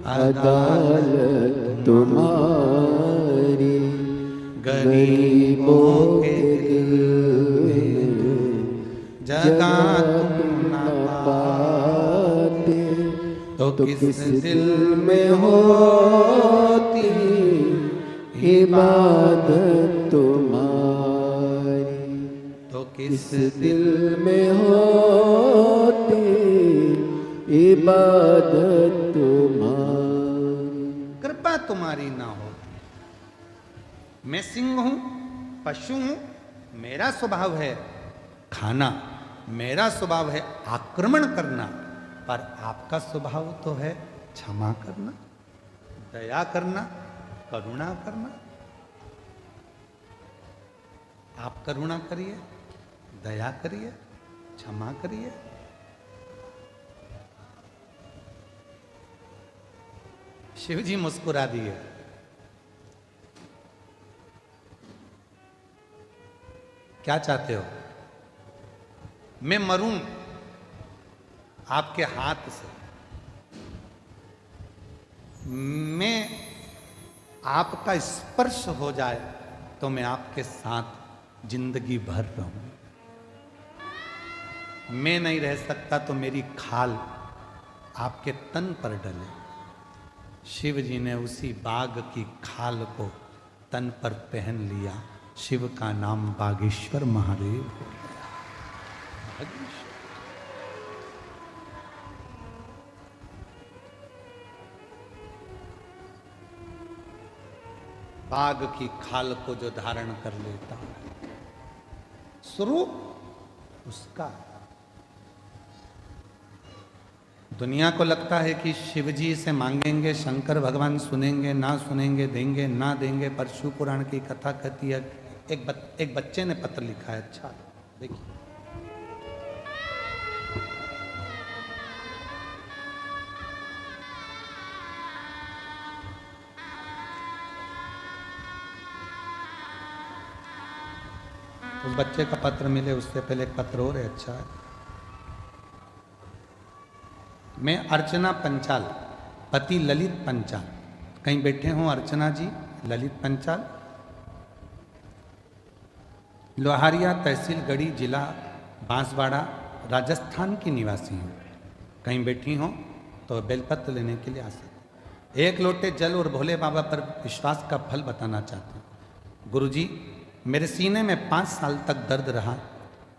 अदालत तुम्हारी। गरीबों के दिल में जगह तुम न पाते, तो किस दिल में होती इबादत तुम्हारी। तो किस दिल में होती इबादत तुम्हारी। कृपा तुम्हारी ना हो। मैं सिंह हूं, पशु हूं, मेरा स्वभाव है खाना, मेरा स्वभाव है आक्रमण करना, पर आपका स्वभाव तो है क्षमा करना, दया करना, करुणा करना। आप करुणा करिए, दया करिए, क्षमा करिए। शिव जी मुस्कुरा दिए। क्या चाहते हो? मैं मरूं आपके हाथ से, मैं आपका स्पर्श हो जाए तो मैं आपके साथ जिंदगी भर रहूं। मैं नहीं रह सकता तो मेरी खाल आपके तन पर डले। शिव जी ने उसी बाघ की खाल को तन पर पहन लिया। शिव का नाम बागेश्वर महादेव हो गया। बाघ की खाल को जो धारण कर लेता है, स्वरूप उसका। दुनिया को लगता है कि शिव जी से मांगेंगे शंकर भगवान सुनेंगे, ना सुनेंगे, देंगे ना देंगे। पर शिव पुराण की कथा कहती है, एक बच्चे ने पत्र लिखा है। अच्छा देखिए, उस बच्चे का पत्र मिले उससे पहले एक पत्र और है। अच्छा है। मैं अर्चना पंचाल, पति ललित पंचाल, कहीं बैठे हों अर्चना जी, ललित पंचाल, लोहारिया तहसील गढ़ी, जिला बांसवाड़ा, राजस्थान की निवासी हूँ। कहीं बैठी हों तो बेलपत्र लेने के लिए आ सकते। एक लोटे जल और भोले बाबा पर विश्वास का फल बताना चाहते हैं। गुरुजी, मेरे सीने में 5 साल तक दर्द रहा।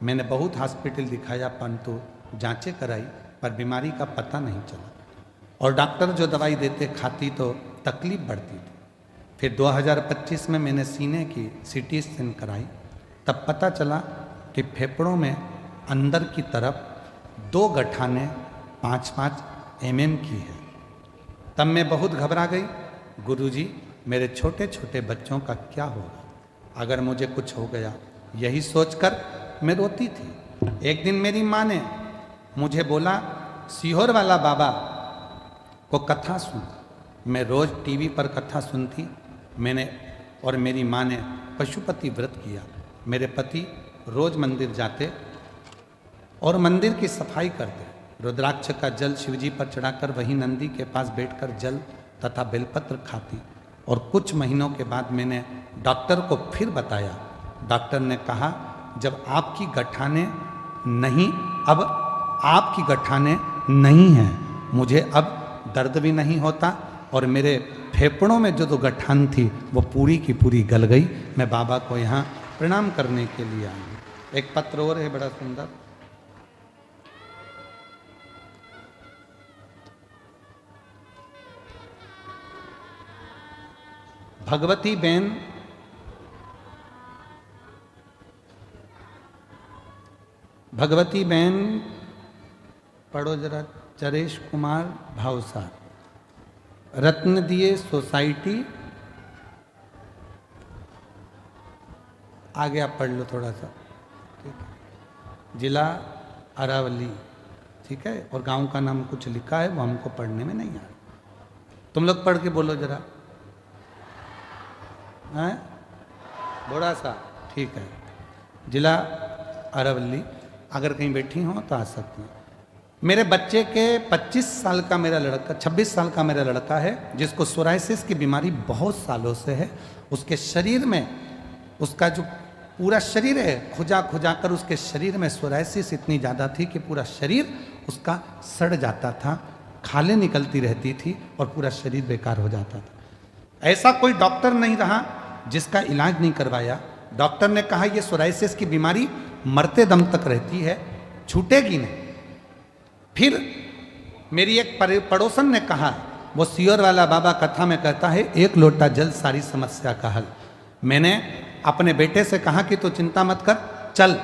मैंने बहुत हॉस्पिटल दिखाया, परंतु जांचें कराई, पर बीमारी का पता नहीं चला। और डॉक्टर जो दवाई देते खाती तो तकलीफ बढ़ती थी। फिर 2025 में मैंने सीने की सीटी स्कैन कराई, तब पता चला कि फेफड़ों में अंदर की तरफ 2 गठाने 5-5 mm की है। तब मैं बहुत घबरा गई। गुरुजी, मेरे छोटे छोटे बच्चों का क्या होगा अगर मुझे कुछ हो गया? यही सोचकर मैं रोती थी। एक दिन मेरी माँ ने मुझे बोला, सीहोर वाला बाबा को कथा सुन। मैं रोज टीवी पर कथा सुनती। मैंने और मेरी माँ ने पशुपति व्रत किया। मेरे पति रोज मंदिर जाते और मंदिर की सफाई करते। रुद्राक्ष का जल शिवजी पर चढ़ाकर वहीं नंदी के पास बैठकर जल तथा बेलपत्र खाती। और कुछ महीनों के बाद मैंने डॉक्टर को फिर बताया। डॉक्टर ने कहा, जब आपकी गठाने नहीं, अब आपकी गठाने नहीं है। मुझे अब दर्द भी नहीं होता और मेरे फेफड़ों में जो गठान थी वो पूरी की पूरी गल गई। मैं बाबा को यहाँ प्रणाम करने के लिए आया हूँ। एक पत्र और है बड़ा सुंदर। भगवती बेन पढ़ो जरा। चरेश कुमार भावसार, रत्न दिए सोसाइटी, आगे आप पढ़ लो थोड़ा सा, ठीक है। जिला अरावली, ठीक है। और गांव का नाम कुछ लिखा है, वो हमको पढ़ने में नहीं आ रहा। तुम लोग पढ़ के बोलो जरा, है थोड़ा सा, ठीक है। जिला अरावली, अगर कहीं बैठी हो तो आ सकती हैं। मेरे बच्चे के 25 साल का मेरा लड़का, 26 साल का मेरा लड़का है, जिसको सोराइसिस की बीमारी बहुत सालों से है। उसके शरीर में, उसका जो पूरा शरीर है, खुजा खुजा कर उसके शरीर में सोराइसिस इतनी ज़्यादा थी कि पूरा शरीर उसका सड़ जाता था, खालें निकलती रहती थी और पूरा शरीर बेकार हो जाता था। ऐसा कोई डॉक्टर नहीं रहा जिसका इलाज नहीं करवाया। डॉक्टर ने कहा ये सोराइसिस की बीमारी मरते दम तक रहती है, छूटेगी नहीं। फिर मेरी एक पड़ोसन ने कहा, वो सियोर वाला बाबा कथा में कहता है, एक लोटा जल सारी समस्या का हल। मैंने अपने बेटे से कहा कि तू चिंता मत कर, चल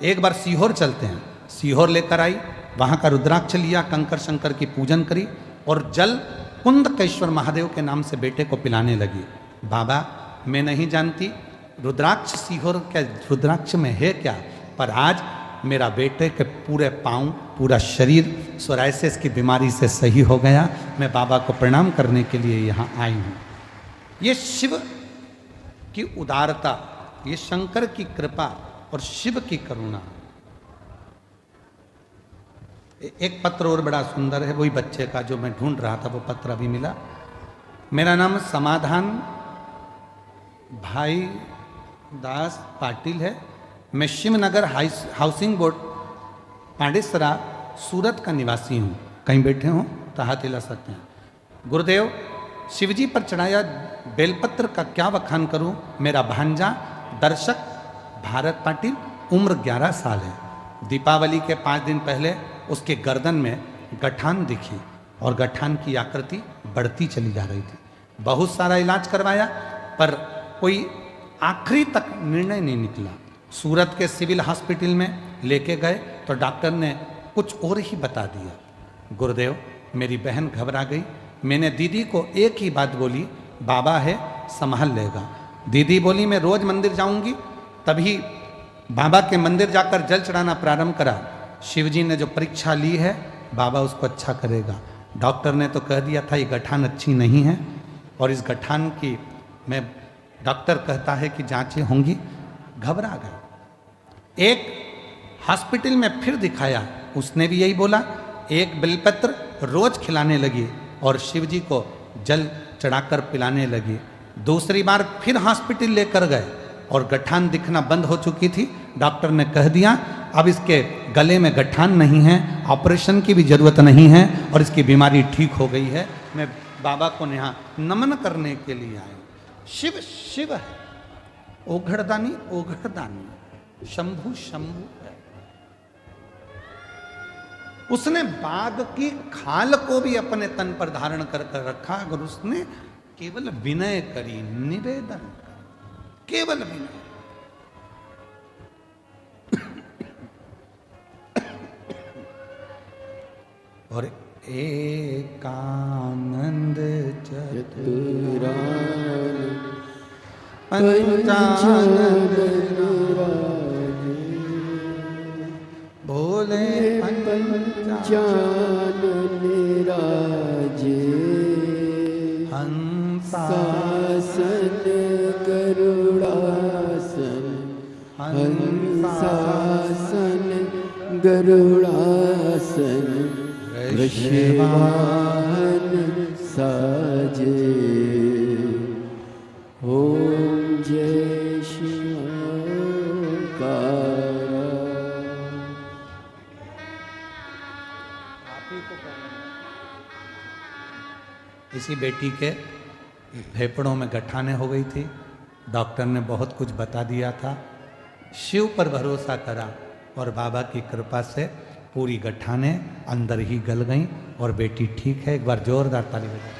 एक बार सीहोर चलते हैं। सीहोर लेकर आई, वहाँ का रुद्राक्ष लिया, कंकर शंकर की पूजन करी और जल कुंदकेश्वर महादेव के नाम से बेटे को पिलाने लगी। बाबा मैं नहीं जानती रुद्राक्ष सीहोर क्या रुद्राक्ष में है क्या, पर आज मेरा बेटे के पूरे पाँव, पूरा शरीर सोराइसिस की बीमारी से सही हो गया। मैं बाबा को प्रणाम करने के लिए यहाँ आई हूँ। ये शिव की उदारता, ये शंकर की कृपा और शिव की करुणा। एक पत्र और बड़ा सुंदर है, वही बच्चे का जो मैं ढूंढ रहा था, वो पत्र अभी मिला। मेरा नाम समाधान भाई दास पाटिल है। मैं शिवनगर हाउसिंग बोर्ड पांडेसरा सूरत का निवासी हूँ। कहीं बैठे हों तो हाथ हिला सकते हैं। गुरुदेव, शिवजी पर चढ़ाया बेलपत्र का क्या बखान करूँ। मेरा भांजा दर्शक भारत पाटिल, उम्र 11 साल है। दीपावली के 5 दिन पहले उसके गर्दन में गठान दिखी और गठान की आकृति बढ़ती चली जा रही थी। बहुत सारा इलाज करवाया पर कोई आखिरी तक निर्णय नहीं निकला। सूरत के सिविल हॉस्पिटल में लेके गए तो डॉक्टर ने कुछ और ही बता दिया। गुरुदेव, मेरी बहन घबरा गई। मैंने दीदी को एक ही बात बोली, बाबा है संभाल लेगा। दीदी बोली मैं रोज मंदिर जाऊंगी। तभी बाबा के मंदिर जाकर जल चढ़ाना प्रारंभ करा। शिवजी ने जो परीक्षा ली है, बाबा उसको अच्छा करेगा। डॉक्टर ने तो कह दिया था ये गठान अच्छी नहीं है और इस गठान की मैं, डॉक्टर कहता है कि जांचें होंगी। घबरा गए। एक हॉस्पिटल में फिर दिखाया, उसने भी यही बोला। एक बेलपत्र रोज खिलाने लगी और शिवजी को जल चढ़ाकर पिलाने लगी। दूसरी बार फिर हॉस्पिटल लेकर गए और गठान दिखना बंद हो चुकी थी। डॉक्टर ने कह दिया अब इसके गले में गठान नहीं है, ऑपरेशन की भी जरूरत नहीं है और इसकी बीमारी ठीक हो गई है। मैं बाबा को यहाँ नमन करने के लिए आया। शिव शिव है, ओघड़दानी ओघड़दानी, शंभु शंभु है। उसने बाघ की खाल को भी अपने तन पर धारण कर रखा। अगर उसने केवल विनय करी, निवेदन, केवल विनय। और एकानंद चतुरान पंचानंद भोले पंचानंद राजे हंसासन गरुड़ासन हंसासन गरुड़ासन वृषवाहन साजे। ओम जय शिवकार। इसी बेटी के फेफड़ों में गठाने हो गई थी। डॉक्टर ने बहुत कुछ बता दिया था। शिव पर भरोसा करा और बाबा की कृपा से पूरी गठाने अंदर ही गल गईं और बेटी ठीक है। एक बार जोरदार ताली बजाओ।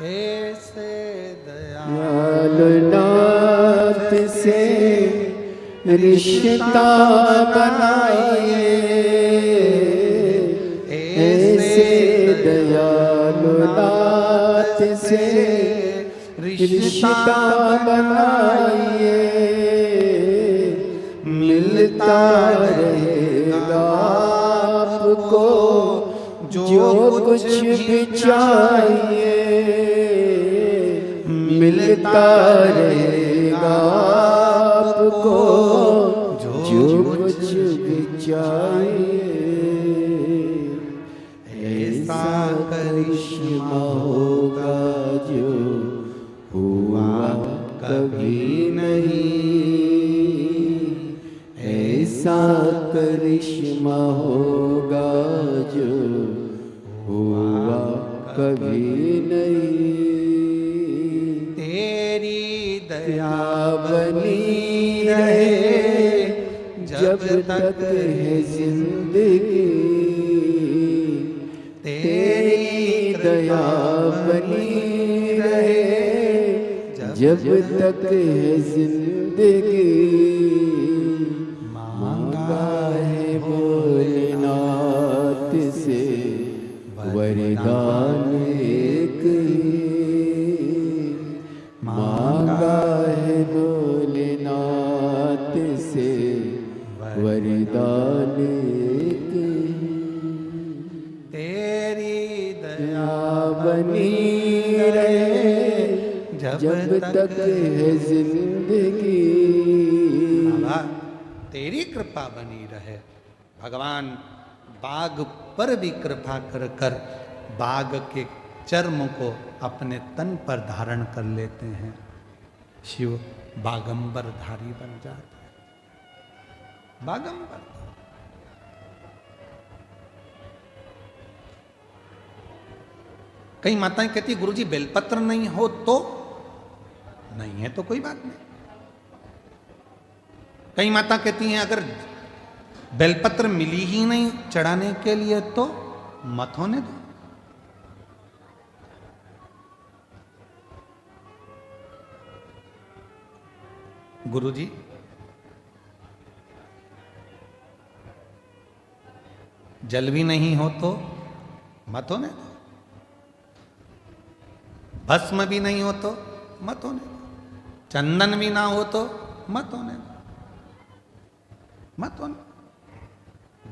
ऐसे दयालुनाथ से रिश्ता बनाइए, ऐसे दयालुनाथ से रिश्ता बनाइए, मिलता रहेगा आपको जो कुछ भी चाहिए, मिलता रहेगा आपको जो कुछ भी चाहिए। ऐसा करिश्मा होगा जो हुआ कभी नहीं, ऐसा करिश्मा होगा जो हुआ कभी नहीं। तेरी दया बनी रहे जब तक है जिंदगी, तेरी दया बनी रहे जब तक है जिंदगी। मांगा है भोलेनाथ से वरदान एक ही, मांगा है भोलेनाथ से वरदान एक ही। तेरी दया बनी रहे जब तक है जिंदगी। बाबा तेरी कृपा बनी रहे। भगवान बाघ पर भी कृपा कर कर बाघ के चर्म को अपने तन पर धारण कर लेते हैं। शिव बागंबर धारी बन जाते हैं। बागंबर कई माताएं कहती गुरुजी बेलपत्र नहीं हो तो नहीं है तो कोई बात नहीं। कई माता कहती हैं अगर बेलपत्र मिली ही नहीं चढ़ाने के लिए तो मत होने दो। गुरुजी जल भी नहीं हो तो मत होने दो, भस्म भी नहीं हो तो मत होने दो, चंदन भी ना हो तो मत होने दो, मत होने।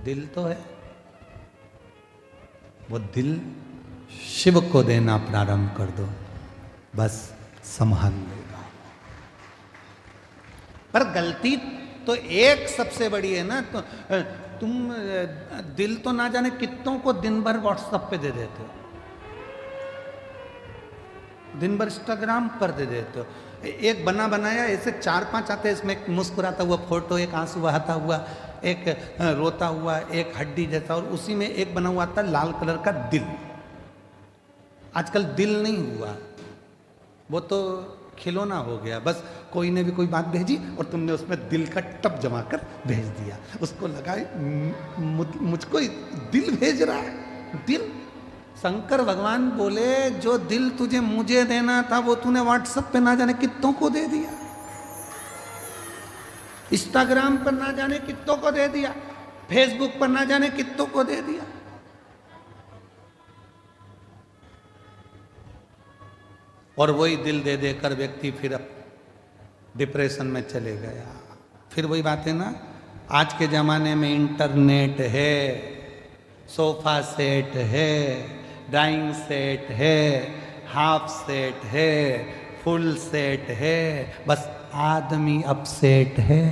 दिल तो है, वो दिल शिव को देना प्रारंभ कर दो, बस संभाल लेगा। पर गलती तो एक सबसे बड़ी है ना, तो तुम दिल तो ना जाने कितनों को दिन भर व्हाट्सएप पे दे देते हो, दिन भर इंस्टाग्राम पर दे देते हो। एक बना बनाया ऐसे 4-5 आते हैं, इसमें एक मुस्कुराता हुआ फोटो, एक आंसू बहाता हुआ, एक रोता हुआ, एक हड्डी जैसा, और उसी में एक बना हुआ आता लाल कलर का दिल। आजकल दिल नहीं हुआ, वो तो खिलौना हो गया। बस कोई ने भी कोई बात भेजी और तुमने उसमें दिल का टप जमा कर भेज दिया, उसको लगा मुझको दिल भेज रहा है। दिल, शंकर भगवान बोले जो दिल तुझे मुझे देना था वो तूने व्हाट्सएप पे ना जाने कितनों को दे दिया, इंस्टाग्राम पर ना जाने कितनों को दे दिया, फेसबुक पर ना जाने कितनों को दे दिया। और वही दिल दे देकर व्यक्ति फिर डिप्रेशन में चले गया। फिर वही बात है ना, आज के ज़माने में इंटरनेट है, सोफा सेट है, डाइनिंग सेट है, हाफ सेट है, फुल सेट है, बस आदमी अपसेट है।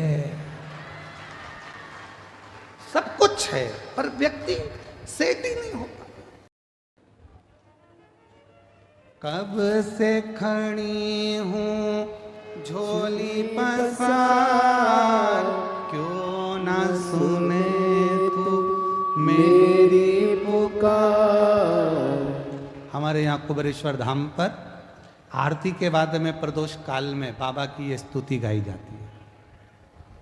सब कुछ है पर व्यक्ति सेट ही नहीं होता। कब से खड़ी हूँ झोली पसार, क्यों ना सुने तू मेरी पुकार। हमारे यहाँ कुबेरेश्वर धाम पर आरती के बाद में प्रदोष काल में बाबा की ये स्तुति गाई जाती है,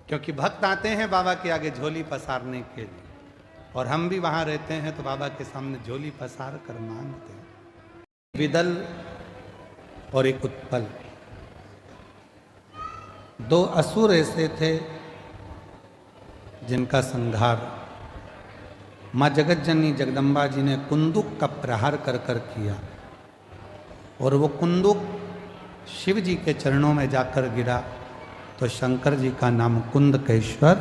क्योंकि भक्त आते हैं बाबा के आगे झोली पसारने के लिए, और हम भी वहां रहते हैं तो बाबा के सामने झोली पसार कर मांगते हैं। विदल और एक उत्पल, दो असुर ऐसे थे जिनका संहार मां जगतजननी जगदम्बा जी ने कुंदुक का प्रहार कर कर किया, और वो कुंदुक शिव जी के चरणों में जाकर गिरा तो शंकर जी का नाम कुंदकेश्वर।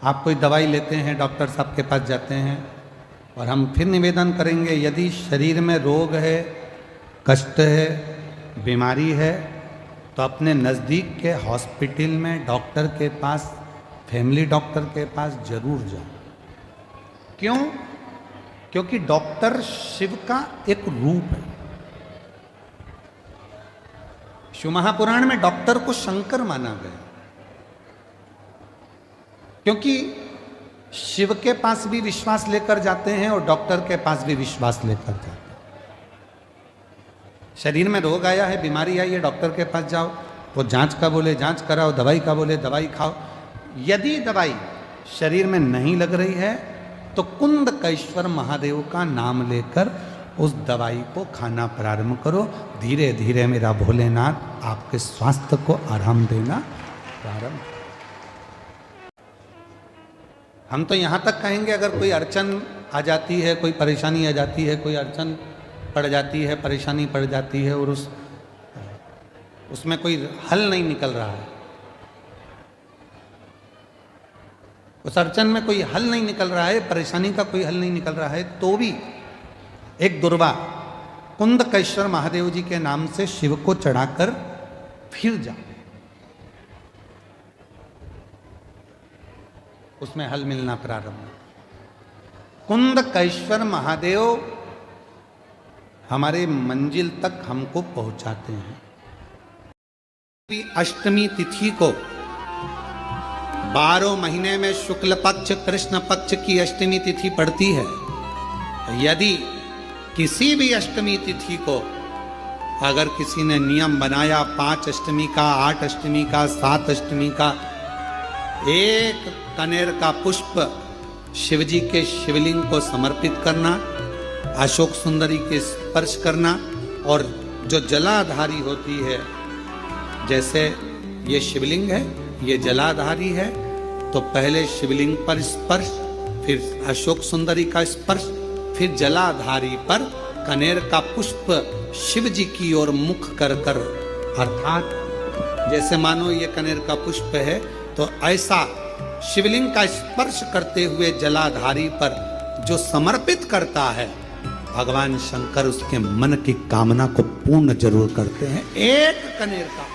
आप कोई दवाई लेते हैं, डॉक्टर साहब के पास जाते हैं, और हम फिर निवेदन करेंगे, यदि शरीर में रोग है, कष्ट है, बीमारी है, तो अपने नज़दीक के हॉस्पिटल में डॉक्टर के पास, फैमिली डॉक्टर के पास जरूर जाओ। क्यों? क्योंकि डॉक्टर शिव का एक रूप है। शिव महापुराण में डॉक्टर को शंकर माना गया, क्योंकि शिव के पास भी विश्वास लेकर जाते हैं और डॉक्टर के पास भी विश्वास लेकर जाते हैं। शरीर में रोग आया है, बीमारी आई है, डॉक्टर के पास जाओ, वो जांच का बोले जांच कराओ, दवाई का बोले दवाई खाओ। यदि दवाई शरीर में नहीं लग रही है तो कुंदकेश्वर महादेव का नाम लेकर उस दवाई को खाना प्रारंभ करो। धीरे धीरे मेरा भोलेनाथ आपके स्वास्थ्य को आराम देना प्रारंभ। हम तो यहाँ तक कहेंगे, अगर कोई अड़चन आ जाती है, कोई परेशानी आ जाती है, कोई अड़चन पड़ जाती है, परेशानी पड़ जाती है, और उसमें कोई हल नहीं निकल रहा है, उस अड़चन में कोई हल नहीं निकल रहा है, परेशानी का कोई हल नहीं निकल रहा है, तो भी एक दुर्वा कुंदकेश्वर महादेव जी के नाम से शिव को चढ़ाकर फिर जाओ, उसमें हल मिलना प्रारंभ। कुंदकेश्वर महादेव हमारे मंजिल तक हमको पहुंचाते हैं। अष्टमी तिथि को 12 महीने में शुक्ल पक्ष कृष्ण पक्ष की अष्टमी तिथि पड़ती है। यदि किसी भी अष्टमी तिथि को अगर किसी ने नियम बनाया 5 अष्टमी का, 8 अष्टमी का, 7 अष्टमी का, एक कनेर का पुष्प शिवजी के शिवलिंग को समर्पित करना, अशोक सुंदरी के स्पर्श करना, और जो जलाधारी होती है, जैसे ये शिवलिंग है, ये जलाधारी है, तो पहले शिवलिंग पर स्पर्श, फिर अशोक सुंदरी का स्पर्श, फिर जलाधारी पर कनेर का पुष्प शिव जी की ओर मुख कर कर, अर्थात जैसे मानो ये कनेर का पुष्प है, तो ऐसा शिवलिंग का स्पर्श करते हुए जलाधारी पर जो समर्पित करता है, भगवान शंकर उसके मन की कामना को पूर्ण जरूर करते हैं। एक कनेर का